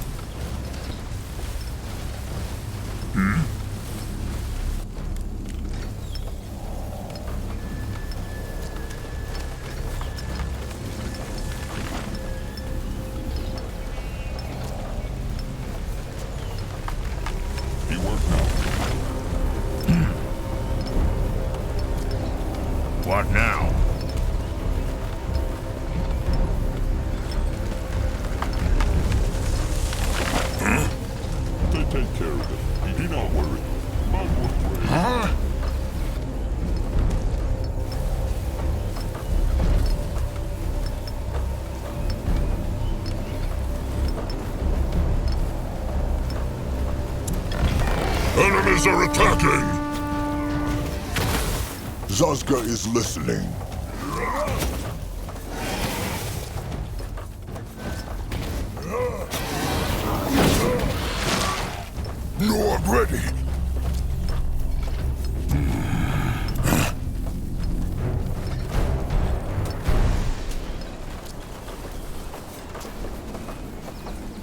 Speaker 4: He work now.
Speaker 6: What now?
Speaker 4: They take care of it. Be not worried. Man will pray.
Speaker 6: Huh?
Speaker 4: Enemies are attacking!
Speaker 2: Zazka is listening.
Speaker 4: You're ready!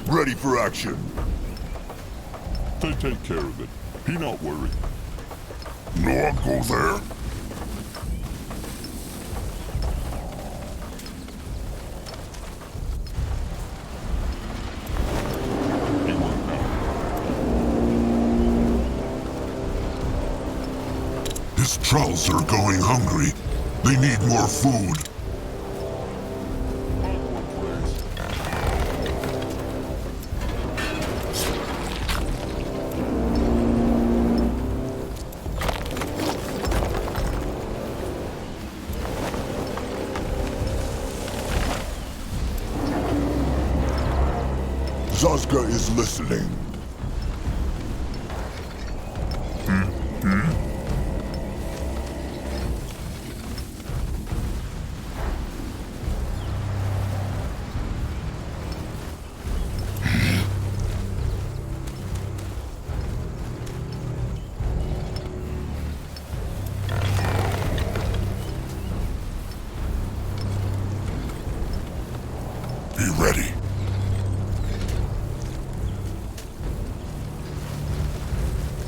Speaker 2: Ready for action.
Speaker 4: They take care of it. Be not worried. No one go there? He work now.
Speaker 6: His trolls are going hungry. They need more food.
Speaker 4: Man will praise.
Speaker 2: Zazka is listening.
Speaker 4: Be ready.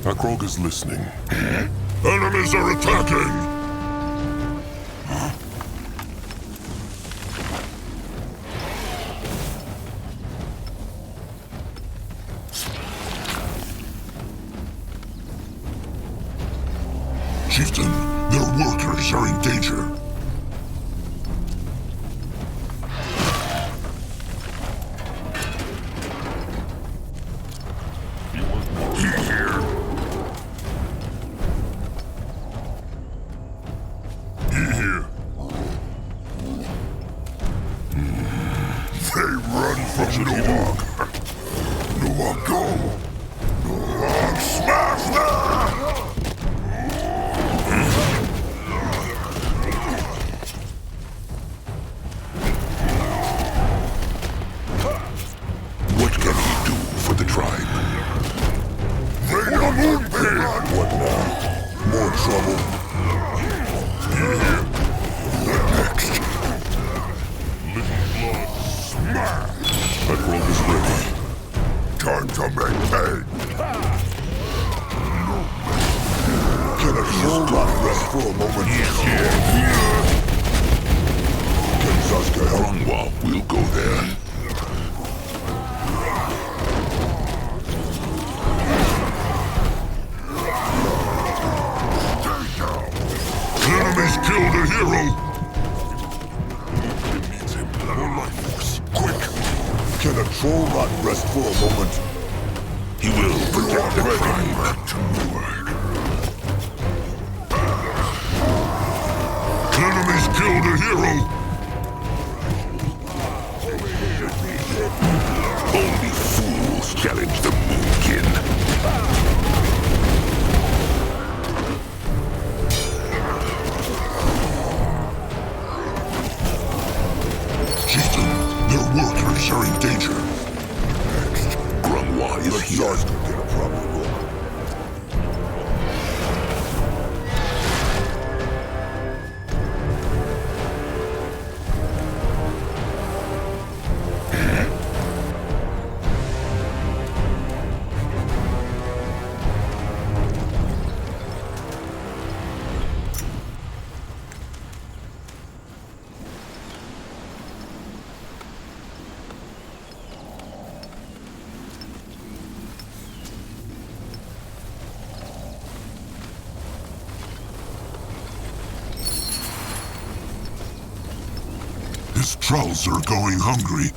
Speaker 3: Akrog is listening.
Speaker 4: Enemies are attacking!
Speaker 6: Chieftain, their workers are in danger.
Speaker 4: He work now.
Speaker 6: Here.
Speaker 4: Here. They run from Nuwag. Nuwag go. Nuwag smash them!
Speaker 6: What can he do for the tribe?
Speaker 4: They the moonpig!
Speaker 2: What now? More trouble?
Speaker 4: Here. What next? Living blood smash!
Speaker 3: Akrog is ready.
Speaker 4: Time to make hay!
Speaker 2: Can a soul not rest for a moment? Can Zazka help?
Speaker 6: Rungwa will go there. Enemies killed a hero!
Speaker 3: Needs him. More life force. Quick!
Speaker 2: Can a troll not rest for a moment?
Speaker 6: He will protect the tribe.
Speaker 4: Back to Newark.
Speaker 6: Enemies killed a hero! Only fools challenge the Moonkin. Chieftain, their workers are in danger. Next, Grungwa is
Speaker 2: Let
Speaker 6: here.
Speaker 2: Zarska get a proper look.
Speaker 6: His trolls are going hungry.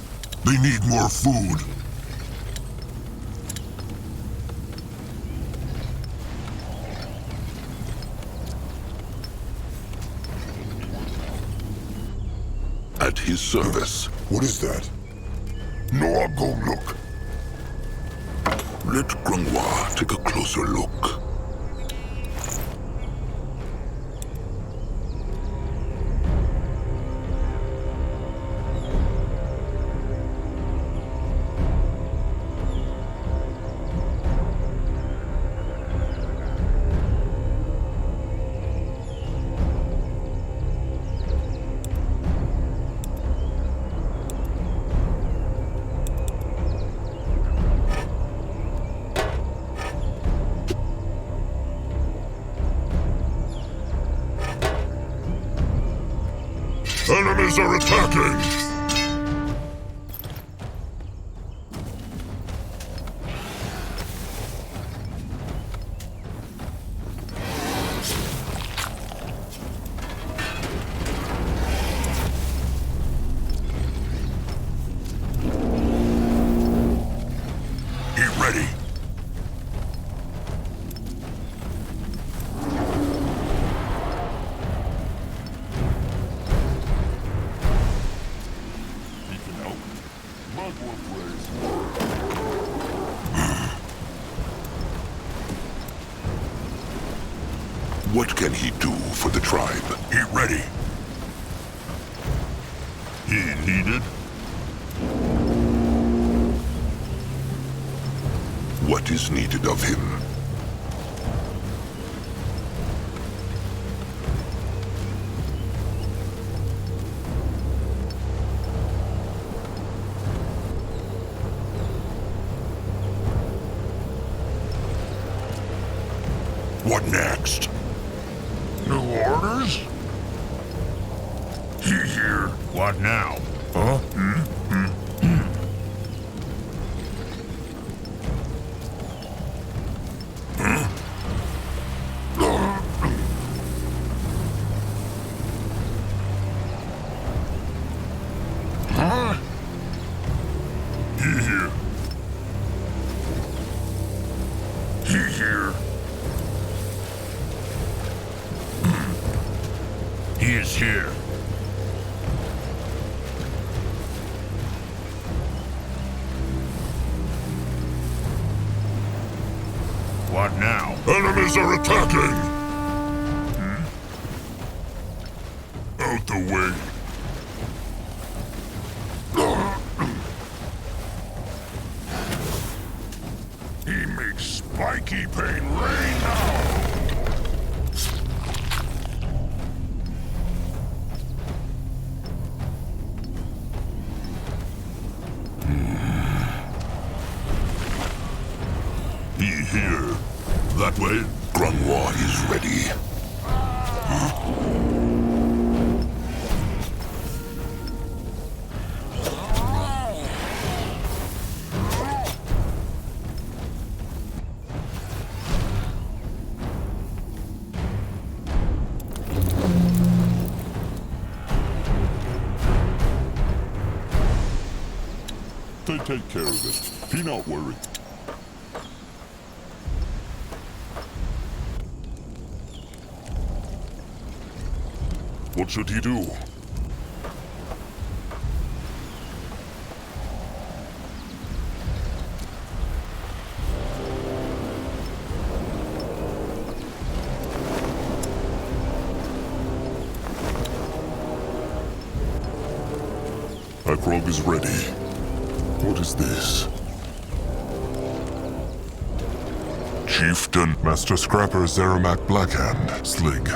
Speaker 6: They need more food. At his service.
Speaker 2: What is that?
Speaker 6: Noah, go look. Let Grungwa take a closer look. Enemies are attacking! Get ready!
Speaker 3: He can help. Mugwort ways.
Speaker 6: What can he do for the tribe? Get ready! He needed? What is needed of him? What next? New orders? He here. What now? Huh? Huh? He here. He here. He is here. What now? Enemies are attacking! Out the way. He makes spiky pain rain now! He here. That way? Grungwa is ready.
Speaker 3: They take care of it. Be not worried. What should he do? Akrog is ready. What is this? Chieftain. Master Scrapper Zeramak Blackhand. Slig.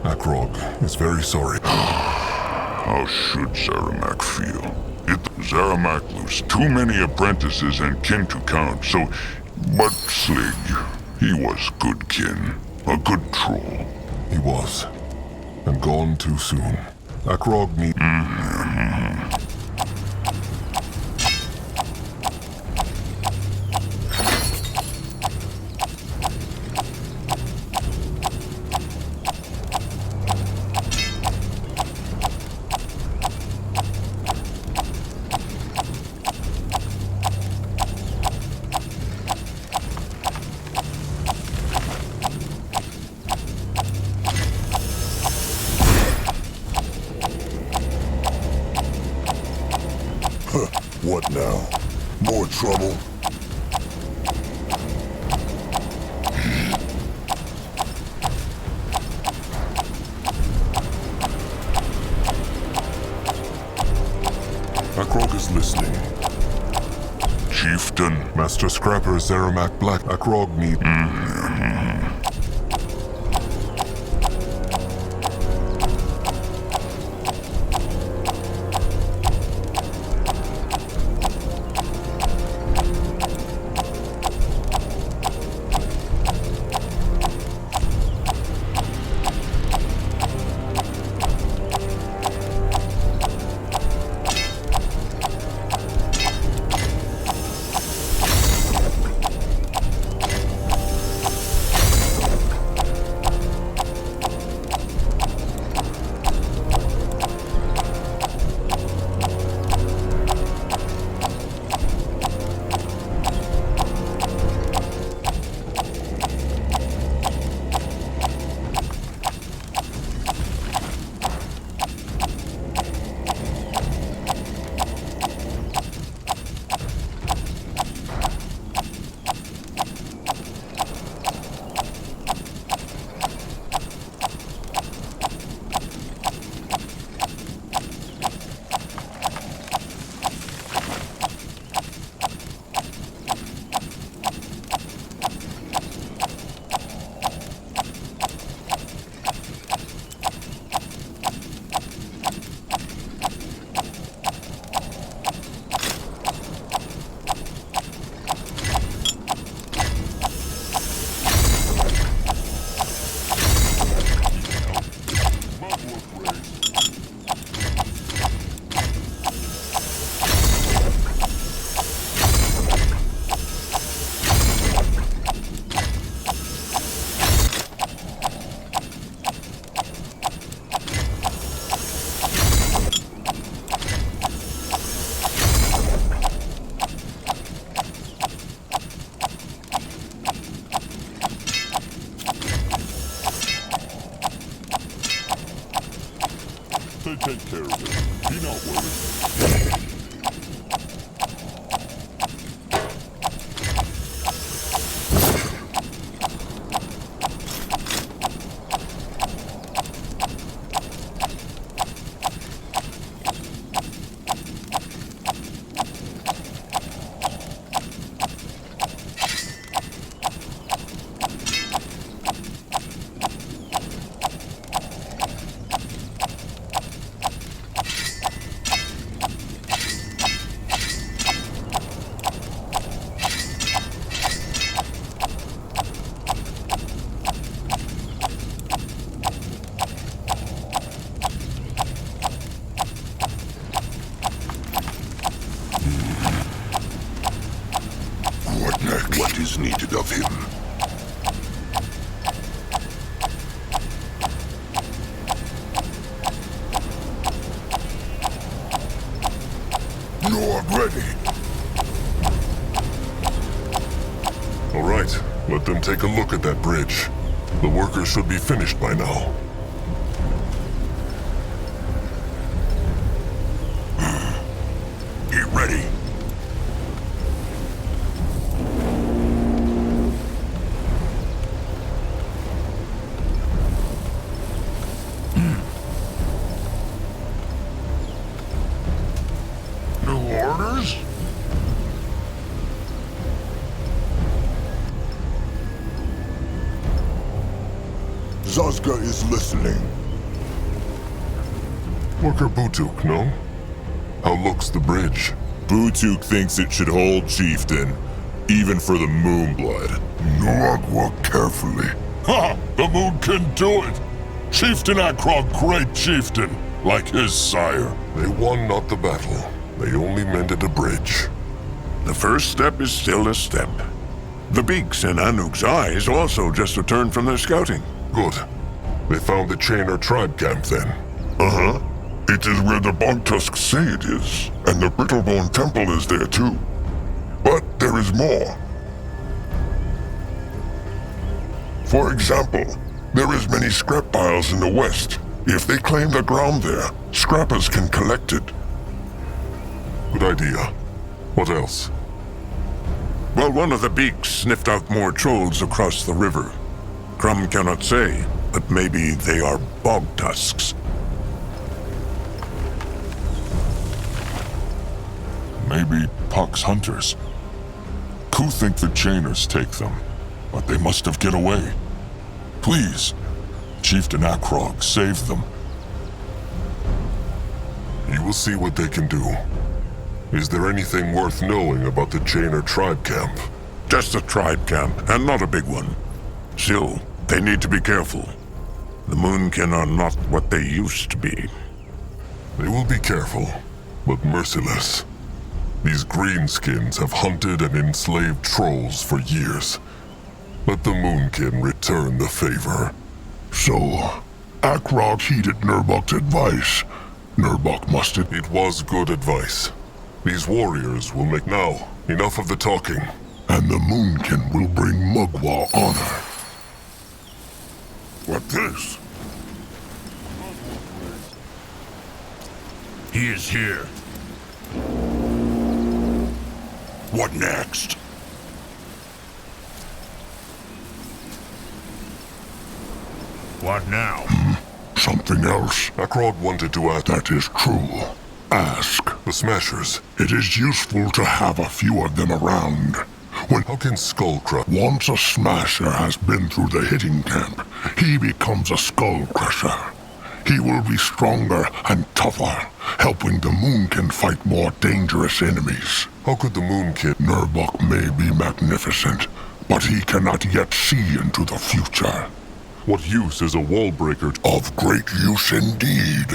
Speaker 3: Akrog is very sorry.
Speaker 4: How should Zeramak feel? Zeramak lost too many apprentices and kin to count, so... But Slig, he was good kin. A good troll.
Speaker 3: He was. And gone too soon. Akrog need...
Speaker 2: What now? More trouble?
Speaker 3: Akrog is listening.
Speaker 4: Chieftain.
Speaker 3: Master Scrapper Zeramak Black. Akrog need... They take care of it. Be not worried.
Speaker 6: Akrog ready.
Speaker 3: All right, let them take a look at that bridge. The workers should be finished by now.
Speaker 6: Get ready. New orders?
Speaker 2: Zazka is listening.
Speaker 3: Worker Butuk, no? How looks the bridge?
Speaker 7: Butuk thinks it should hold, Chieftain, even for the Moonblood.
Speaker 6: Nuag work carefully. Ha! The moon can do it! Chieftain Akrog, great chieftain, like his sire.
Speaker 3: They won not the battle. They only mended a bridge.
Speaker 6: The first step is still a step. The beaks in Anuk's eyes also just returned from their scouting.
Speaker 3: Good. They found the Chainer tribe camp then.
Speaker 4: Uh-huh. It is where the Bogtusks say it is, and the Brittlebone Temple is there too. But there is more. For example, there is many scrap piles in the west. If they claim the ground there, scrappers can collect it.
Speaker 3: Good idea. What else?
Speaker 6: Well, one of the beaks sniffed out more trolls across the river. Crumb cannot say, but maybe they are bog tusks.
Speaker 4: Maybe Puck's hunters. Ku think the Chainers take them, but they must have get away. Please, Chieftain Akrog, save them.
Speaker 3: You will see what they can do. Is there anything worth knowing about the Chainer tribe camp?
Speaker 6: Just a tribe camp, and not a big one. Still, they need to be careful. The Moonkin are not what they used to be.
Speaker 3: They will be careful, but merciless. These greenskins have hunted and enslaved trolls for years. Let the Moonkin return the favor.
Speaker 4: So, Akrog heeded Nurbok's advice. Nurbok must have...
Speaker 3: It was good advice. These warriors will make now. Enough of the talking.
Speaker 4: And the Moonkin will bring Mugwa honor.
Speaker 6: What this? He is here. What next? What now?
Speaker 4: Something else.
Speaker 3: Akrog wanted to ask.
Speaker 4: That is true. Ask.
Speaker 3: The Smashers.
Speaker 4: It is useful to have a few of them around.
Speaker 3: How can Skullcrusher...
Speaker 4: Once a Smasher has been through the hitting camp, he becomes a Skull Crusher. He will be stronger and tougher, helping the Moonkin fight more dangerous enemies.
Speaker 3: How could the Moonkin...
Speaker 4: Nurbok may be magnificent, but he cannot yet see into the future.
Speaker 3: What use is a wall breaker?
Speaker 4: Of great use indeed.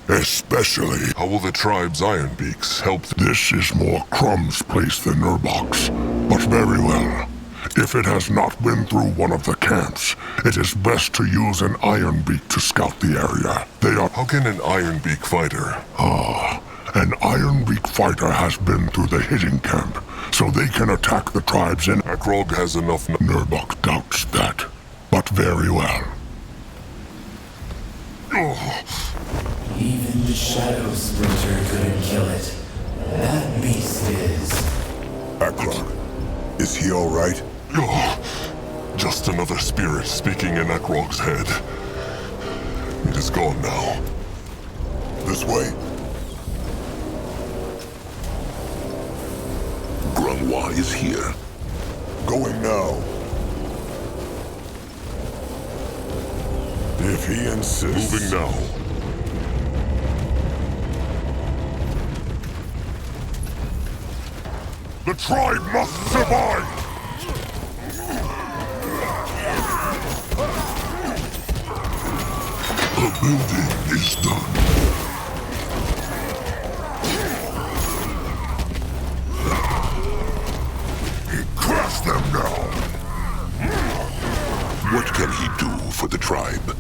Speaker 4: Especially...
Speaker 3: How will the tribe's Ironbeaks help?
Speaker 4: This is more Crumb's place than Nurbok's, but very well. If it has not been through one of the camps, it is best to use an Ironbeak to scout the area. They are...
Speaker 3: How can an Ironbeak fighter...
Speaker 4: An Ironbeak fighter has been through the hitting camp, so they can attack the tribes in...
Speaker 3: Akrog has enough...
Speaker 4: Nurbok doubts that, but very well.
Speaker 8: Even the Shadow Splinter couldn't kill it. That beast is...
Speaker 2: Akrog, is he all right?
Speaker 3: Just another spirit speaking in Akrog's head. It is gone now.
Speaker 2: This way.
Speaker 4: Grunwa is here.
Speaker 2: Going now. If he insists.
Speaker 3: Moving now.
Speaker 6: The tribe must survive!
Speaker 4: The building is done.
Speaker 6: Crush them now!
Speaker 4: What can he do for the tribe?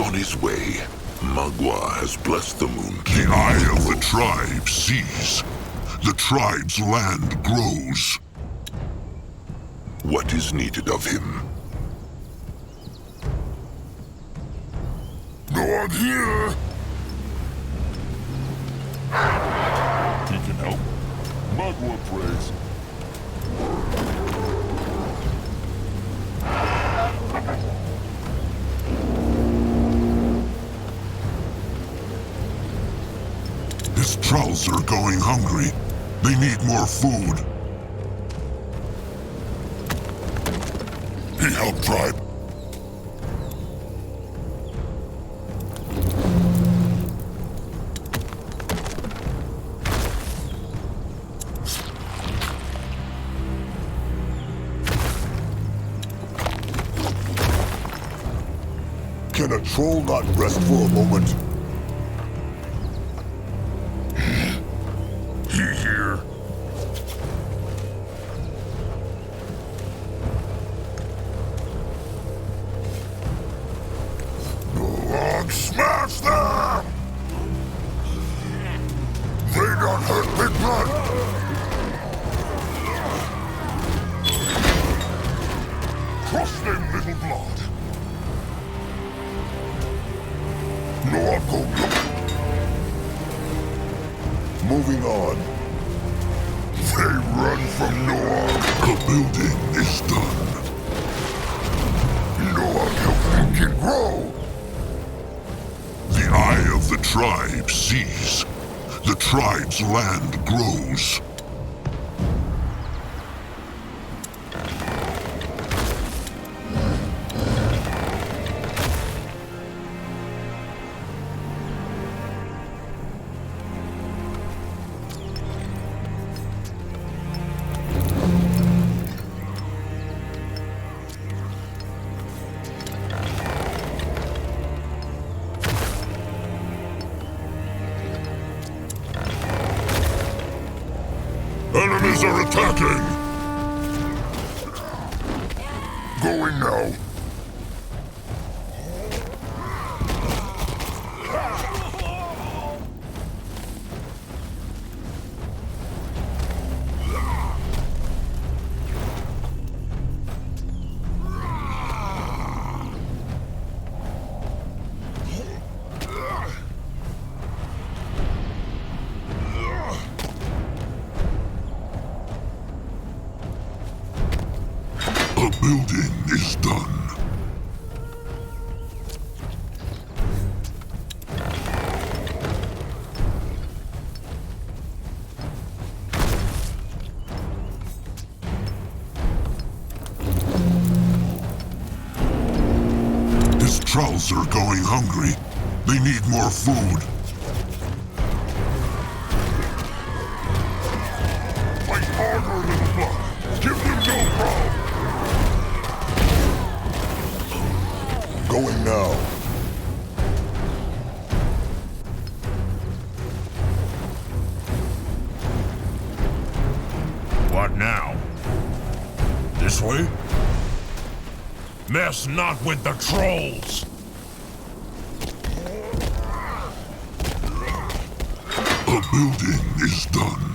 Speaker 1: on his way. Magua has blessed the Moon
Speaker 4: The
Speaker 1: King.
Speaker 4: eye of the tribe sees. The tribe's land grows.
Speaker 1: What is needed of him?
Speaker 4: No one here!
Speaker 3: He can help. Magua prays.
Speaker 4: His trolls are going hungry. They need more food. He helped tribe.
Speaker 2: Can a troll not rest for a moment?
Speaker 4: He here. Go on, smash them! They don't hurt big blood! Crush them, little blood! No one go look.
Speaker 2: Moving on.
Speaker 4: They run from Noah. The building is done. Noah help them can grow. The eye of the tribe sees. The tribe's land grows. Enemies are attacking! Going now. The building is done. His trolls are going hungry. They need more food. Fight harder, little blood. Give them no problem.
Speaker 2: Going now.
Speaker 9: What now? This way? Mess not with the trolls!
Speaker 4: The building is done.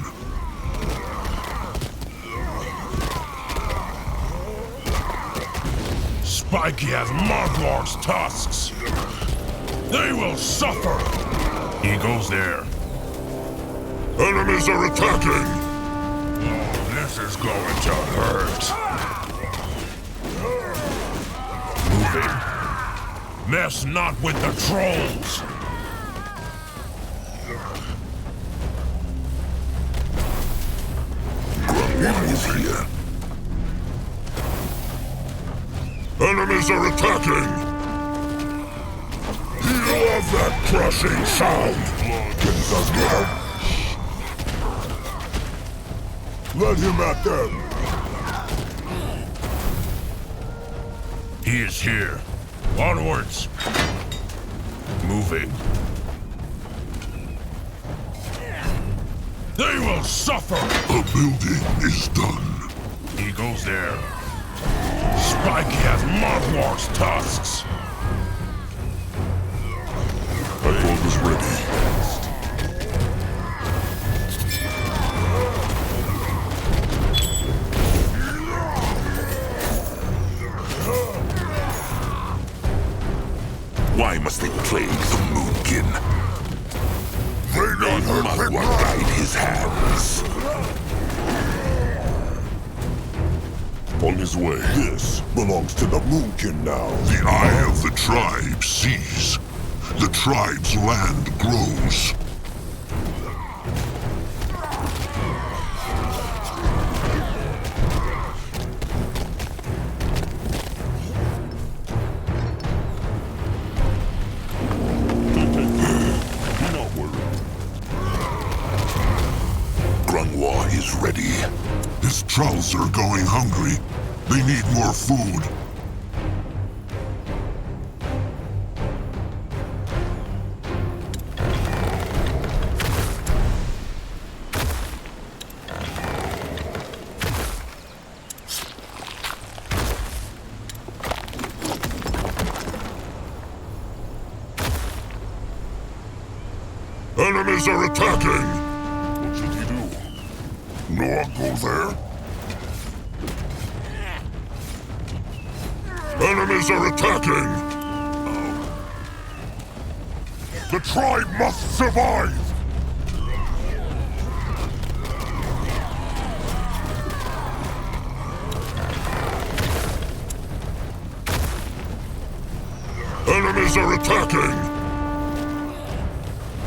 Speaker 9: Spiky has Margwar's tusks! They will suffer! He goes there.
Speaker 4: Enemies are attacking!
Speaker 9: Oh, this is going to hurt. Moving. Mess not with the trolls!
Speaker 4: What is here? Enemies are attacking! You love that crushing sound!
Speaker 2: Can us get him? Let him at them.
Speaker 9: He is here. Onwards. Moving. They will suffer!
Speaker 4: The building is done.
Speaker 9: He goes there. Spiky has Margwar's tusks.
Speaker 3: Akrog is ready.
Speaker 6: Why must they plague the Moonkin?
Speaker 4: They not hurt
Speaker 6: Magua guide his hands.
Speaker 3: On his way.
Speaker 2: This belongs to the Moonkin now.
Speaker 4: The eye of the tribe sees. The tribe's land grows.
Speaker 3: Do not worry.
Speaker 4: Grungwa is ready. His trolls are going hungry. They need more food. Enemies are attacking!
Speaker 3: What should he do?
Speaker 4: Noah, go there. Enemies are attacking! The tribe must survive! Enemies are attacking!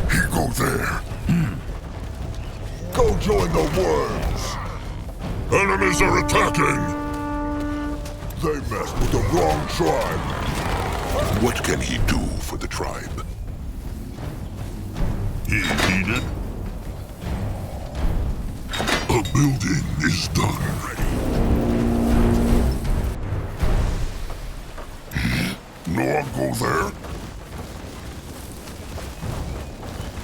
Speaker 4: He go there.
Speaker 2: Go join the worms.
Speaker 4: Enemies are attacking!
Speaker 2: They messed with the wrong tribe.
Speaker 4: What can he do for the tribe? He needed. A building is done. Noah, go there.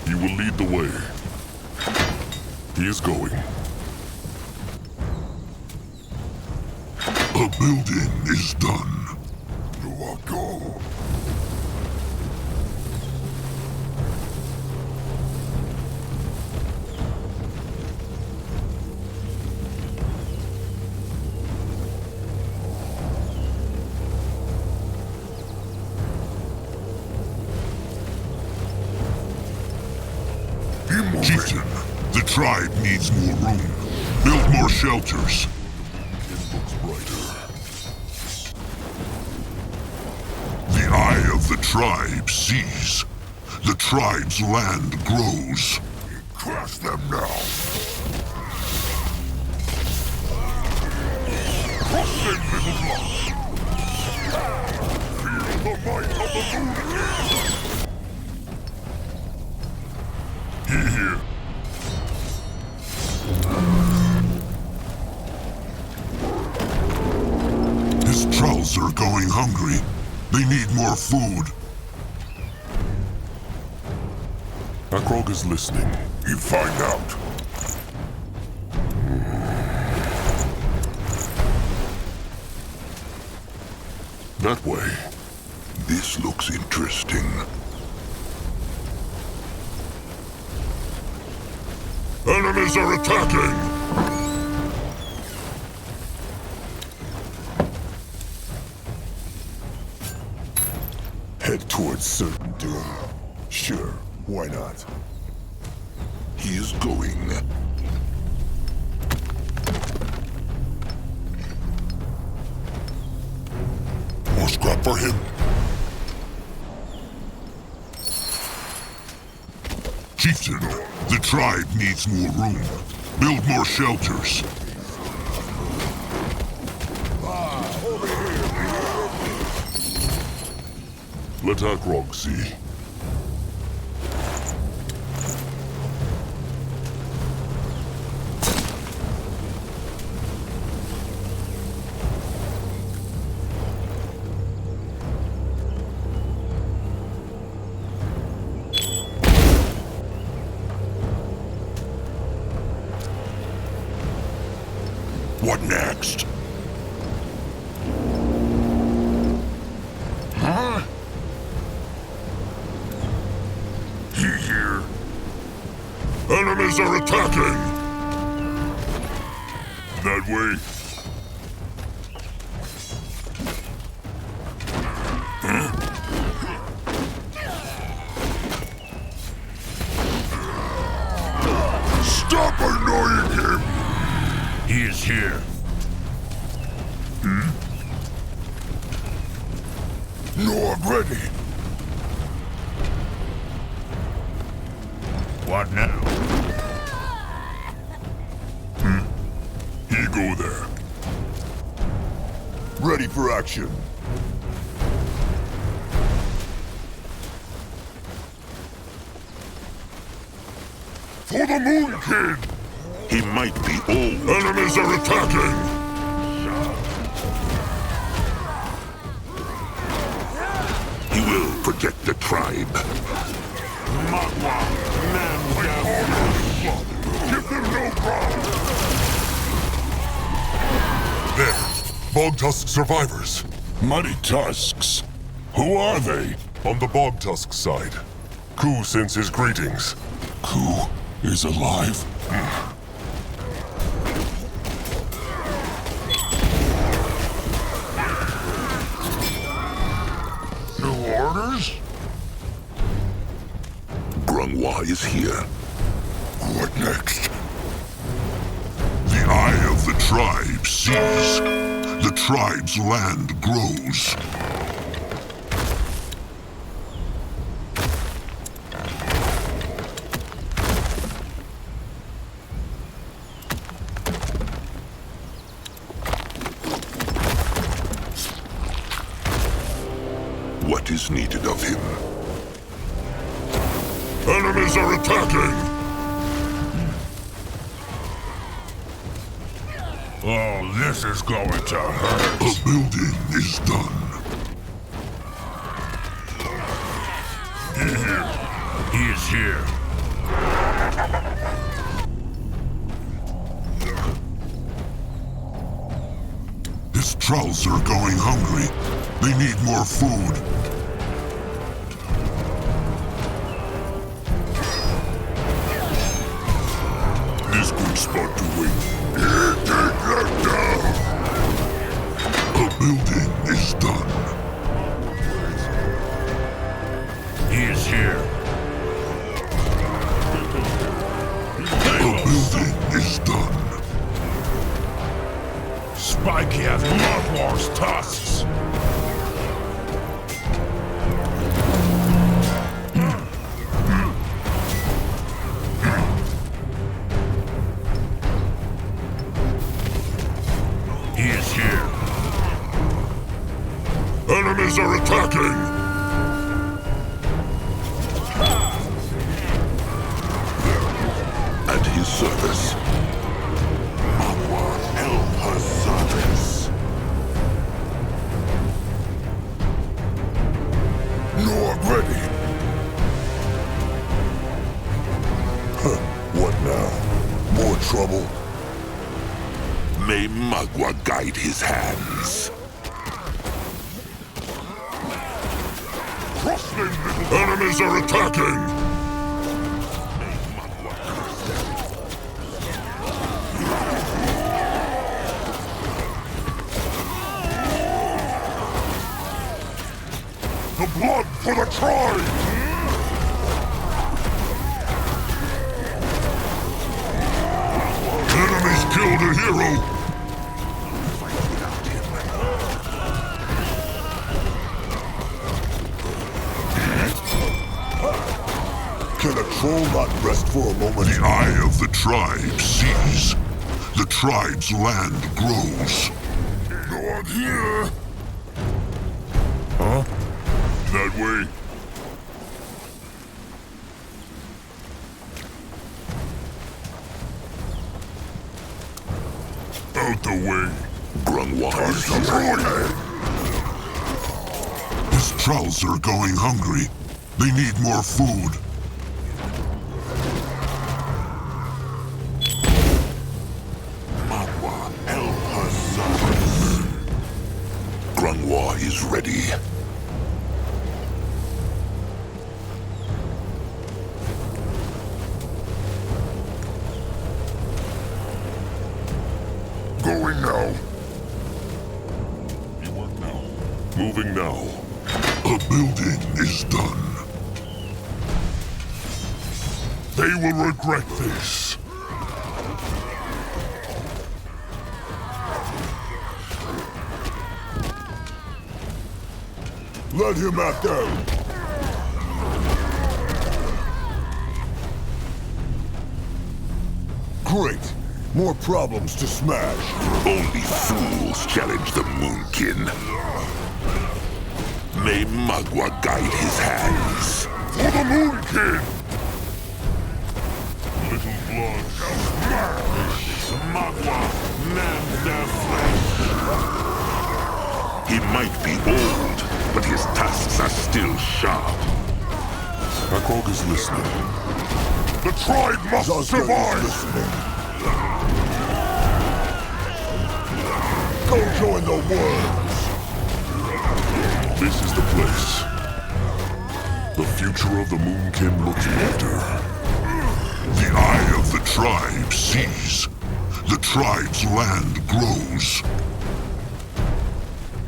Speaker 3: He will lead the way. He is going.
Speaker 4: A building is done. Noah, go. Chieftain, the tribe needs more room. Build more shelters.
Speaker 3: It looks brighter.
Speaker 4: The eye of the tribe sees. The tribe's land grows. Crush them now. Crush them, little blocks. Feel the might of the moon. Here. His trolls are going hungry. They need more food.
Speaker 3: Akrog is listening.
Speaker 4: You find out.
Speaker 3: That way.
Speaker 4: This looks interesting. Enemies are attacking!
Speaker 2: Head towards certain doom. Sure, why not?
Speaker 4: He is going. More scrap for him. Chieftain, the tribe needs more room. Build more shelters.
Speaker 3: Let Akrog see.
Speaker 4: What next? Enemies are attacking! That way. Stop annoying him! He is here. Not ready. What now? He go there. Ready for action. For the Moon Kid!
Speaker 6: He might be old.
Speaker 4: Enemies are attacking!
Speaker 6: He will protect the tribe.
Speaker 4: Magua, man down. Give them no ground!
Speaker 3: There. Bog Tusk survivors.
Speaker 4: Muddy Tusks? Who are they?
Speaker 3: On the Bog Tusk side. Ku sends his greetings.
Speaker 4: Ku is alive? New orders?
Speaker 6: Grungwa is here.
Speaker 4: What next? The eye of the tribe sees. The tribe's land grows.
Speaker 6: What is needed of him?
Speaker 4: Enemies are attacking! Oh, this is going to hurt. The building is done. He is here. His trolls are going hungry. They need more food. This good spot to wait. Take them down! The building is done. He is here. The building is done. Spikey has Magwar's tusks. He is here. Enemies are attacking!
Speaker 6: At his service.
Speaker 4: Magua held her service. Not ready. What now? More trouble?
Speaker 6: May Magua guide his hands.
Speaker 4: Enemies are attacking! The blood for the tribe! Enemies killed a hero! Can a troll not rest for a moment? The eye of the tribe sees. The tribe's land grows. Not here! Huh? That way. Out the way.
Speaker 6: Grungwa is
Speaker 4: here. His trolls are going hungry. They need more food. Magua held her service.
Speaker 6: Grungwa is ready.
Speaker 4: Moving now.
Speaker 3: You work now. Moving now.
Speaker 4: The building is done. They will regret this.
Speaker 2: Let him at them! Great! More problems to smash.
Speaker 4: Only fools challenge the Moonkin. May Magua guide his hands. For the Moonkin!
Speaker 3: Little blood.
Speaker 4: Magua, Namda flesh. He might be old, but his tusks are still sharp.
Speaker 3: Akrog is listening.
Speaker 4: The tribe must
Speaker 2: Zazka
Speaker 4: survive!
Speaker 2: is listening. Go join the worms!
Speaker 3: This is the place. The future of the Moonkin looks brighter.
Speaker 4: The eye of the tribe sees. The tribe's land grows.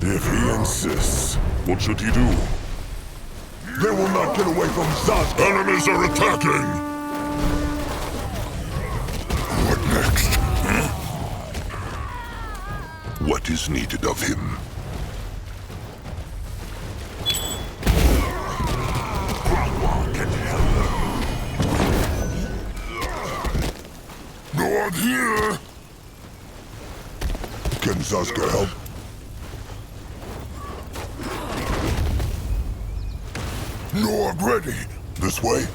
Speaker 2: If he insists,
Speaker 3: What should he do?
Speaker 2: they will not get away from Zazka!
Speaker 4: Enemies are attacking! What next? Huh? What is needed of him? Can help. No one here!
Speaker 2: Can Zazka help?
Speaker 4: Norg ready!
Speaker 2: This way?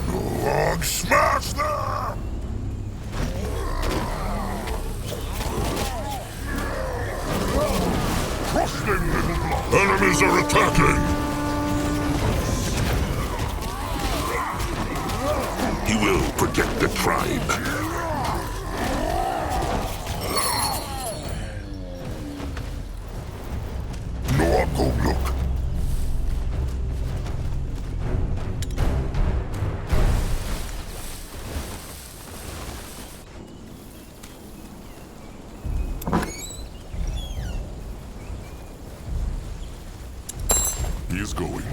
Speaker 4: Norg, smash them! Crush them, little blood! Enemies are attacking! He will protect the tribe. No, go look.
Speaker 3: He is going.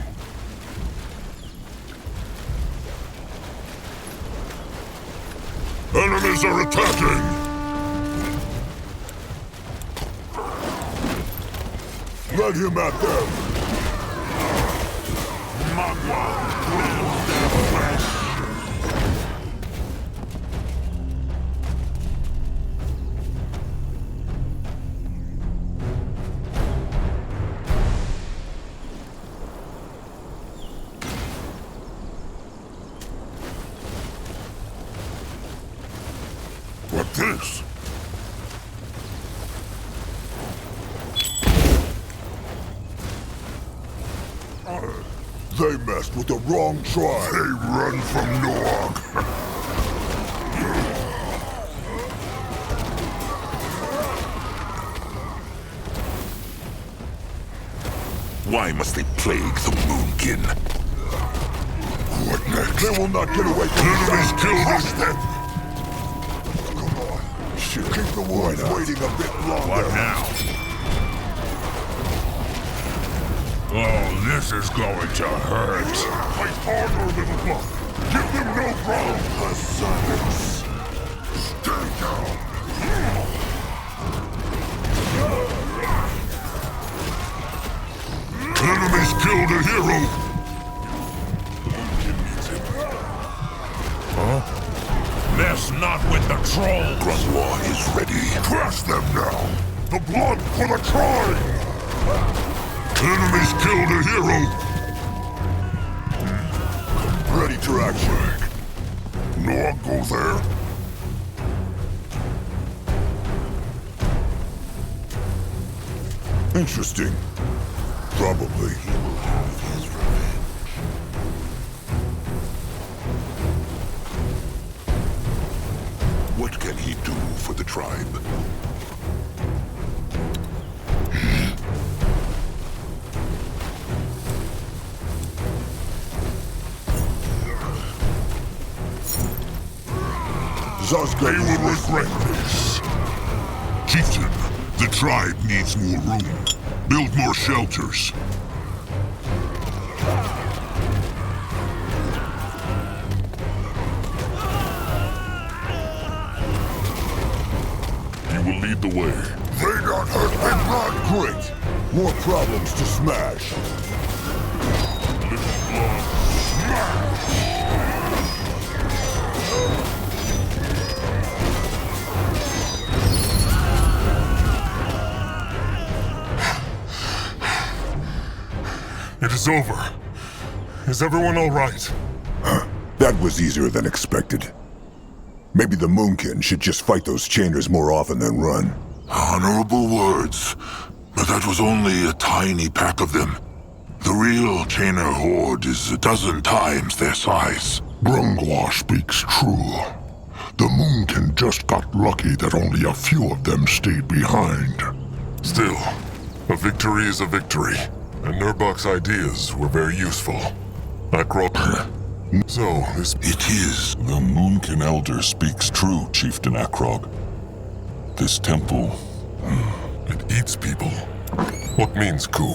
Speaker 4: Enemies are attacking!
Speaker 2: Let him at them!
Speaker 4: Magua, live their flesh! What this?
Speaker 2: They messed with the wrong tribe!
Speaker 4: They run from Norg! Why must they plague the Moonkin? What next?
Speaker 2: They will not get away from
Speaker 4: Enemies
Speaker 2: Zazka!
Speaker 4: kill them!
Speaker 2: Come on! Shoot. Keep the worms waiting a bit longer!
Speaker 9: What now? Oh, this is going to hurt.
Speaker 4: Fight harder, little blood! Give them no ground!
Speaker 2: The silence!
Speaker 4: Stay down! Enemies killed a hero!
Speaker 9: Mess not with the troll.
Speaker 4: Grunwar is ready. Crush them now! The blood for the tribe! Enemies killed a hero!
Speaker 2: Ready to action!
Speaker 4: Norg go there?
Speaker 2: Interesting. Probably.
Speaker 4: He will have his revenge. What can he do for the tribe?
Speaker 2: Zazga
Speaker 4: They will regret this. Chieftain, the tribe needs more room. Build more shelters.
Speaker 3: You will lead the way.
Speaker 4: They not hurt me blood.
Speaker 2: Great! More problems to smash.
Speaker 3: It is over. Is everyone all right?
Speaker 2: That was easier than expected. Maybe the Moonkin should just fight those chainers more often than run.
Speaker 1: Honorable words, but that was only a tiny pack of them. The real Chainer horde is a dozen times their size.
Speaker 4: Grungwa speaks true. The Moonkin just got lucky that only a few of them stayed behind.
Speaker 3: Still, a victory is a victory, and Nurbok's ideas were very useful. So, this...
Speaker 1: It is.
Speaker 7: The Moonkin Elder speaks true, Chieftain Akrog. This temple,
Speaker 3: It eats people. What means coup?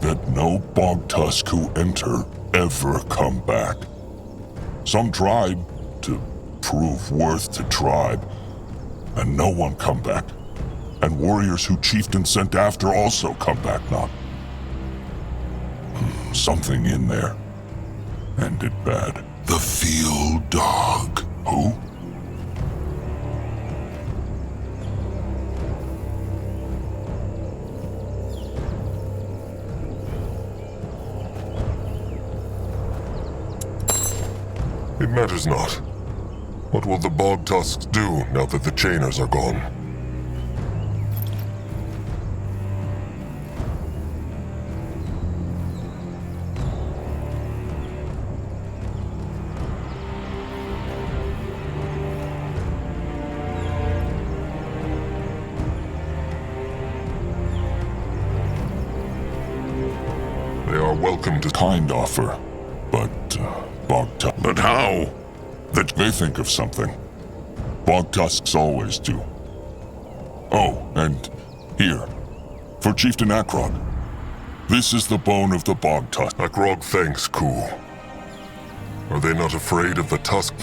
Speaker 7: that no Bog Tusk who enter ever come back. Some tried to prove worth to tribe, and no one come back. And warriors who Chieftain sent after also come back not. Something in there ended bad.
Speaker 1: The field dog.
Speaker 7: Who?
Speaker 3: It matters not. What will the Bog Tusks do now that the Chainers are gone? They are welcome to...
Speaker 7: Kind offer, but Bog Tusk...
Speaker 6: But how?
Speaker 7: They think of something. Bog Tusks always do. Oh, and here, for Chieftain Akrog. This is the bone of the Bog Tusk.
Speaker 3: Akrog thanks, Ku. Are they not afraid of the Tusk?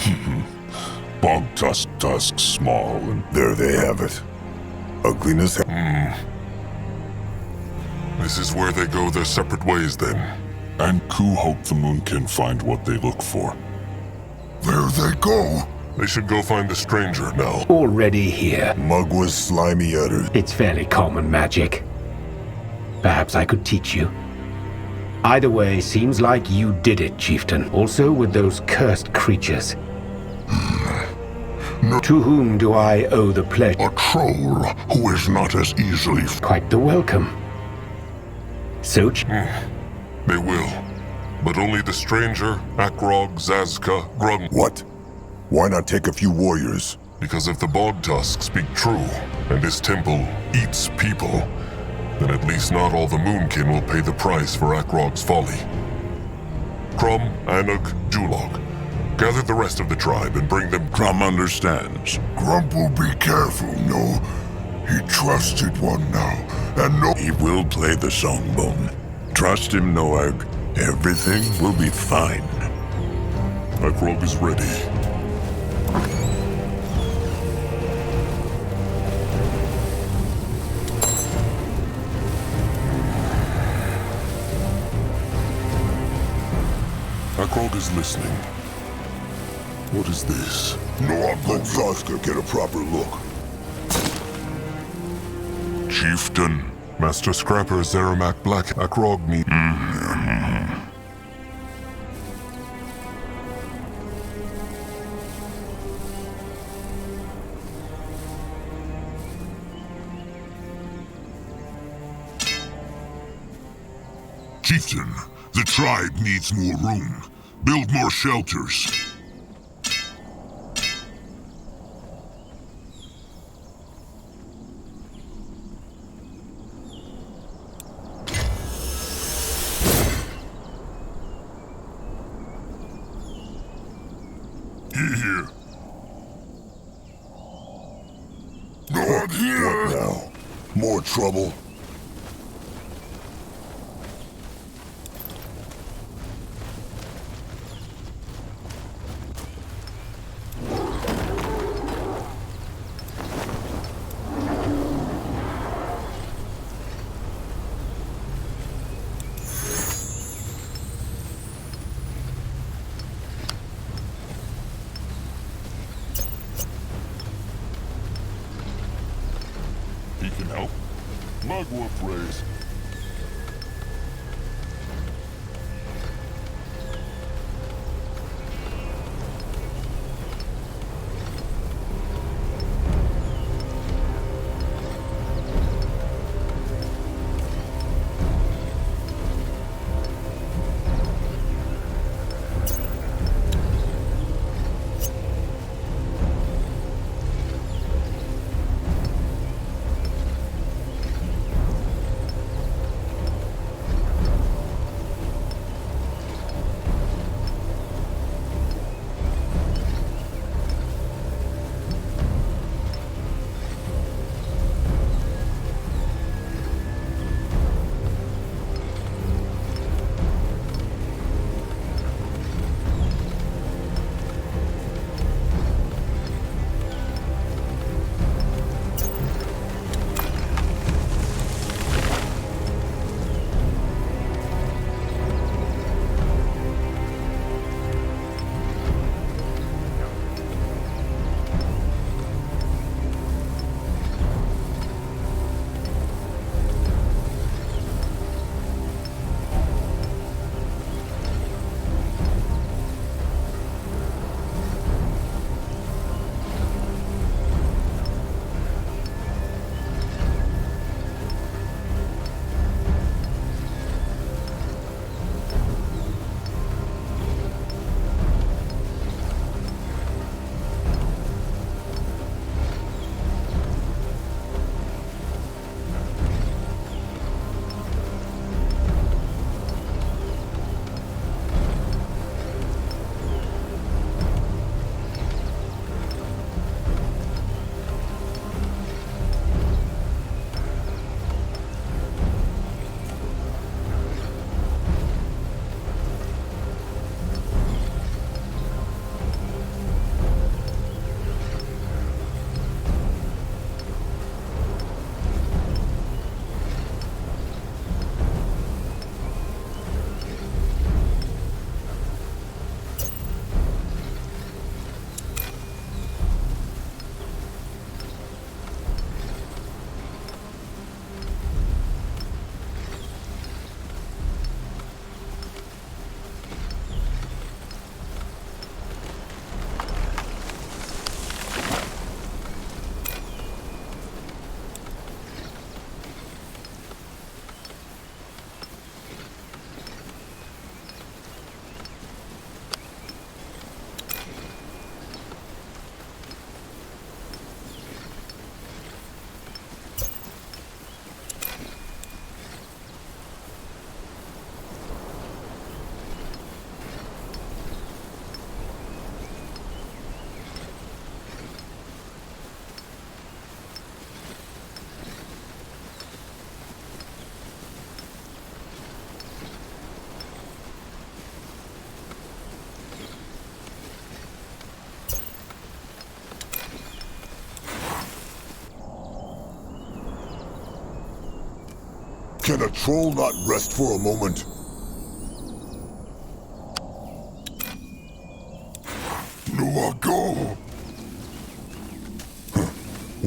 Speaker 7: Bog Tusks small and...
Speaker 2: There they have it. Ugliness.
Speaker 3: This is where they go their separate ways, then.
Speaker 7: And Ku hope the Moonkin find what they look for.
Speaker 4: There they go.
Speaker 3: They should go find the stranger now.
Speaker 5: Already here.
Speaker 2: Mugwa's slimy udders.
Speaker 5: It's fairly common magic. Perhaps I could teach you. Either way, seems like you did it, Chieftain. Also with those cursed creatures.
Speaker 4: No.
Speaker 5: To whom do I owe the pleasure?
Speaker 4: A troll who is not as easily...
Speaker 5: Quite the welcome. So,
Speaker 3: They will. But only the stranger, Akrog, Zazka, Grung.
Speaker 2: What? Why not take a few warriors?
Speaker 3: Because if the Bog Tusk speak true, and this temple eats people, then at least not all the Moonkin will pay the price for Akrog's folly. Crum, Anuk, Julog, gather the rest of the tribe and bring them...
Speaker 6: Crum understands.
Speaker 4: Grump will be careful, no? He trusted one now, and no...
Speaker 6: He will play the songbone. Trust him, Noag. Everything will be fine.
Speaker 3: Akrog is ready. Akrog is listening. What is this?
Speaker 2: Let Zazka get a proper look.
Speaker 3: Chieftain. Master Scrapper Zeramak Black. Akrog need...
Speaker 4: Chieftain, the tribe needs more room. Build more shelters.
Speaker 3: Here.
Speaker 2: more trouble?
Speaker 7: He can help. Magua phrase.
Speaker 2: Can a troll not rest for a moment?
Speaker 4: Nua, go!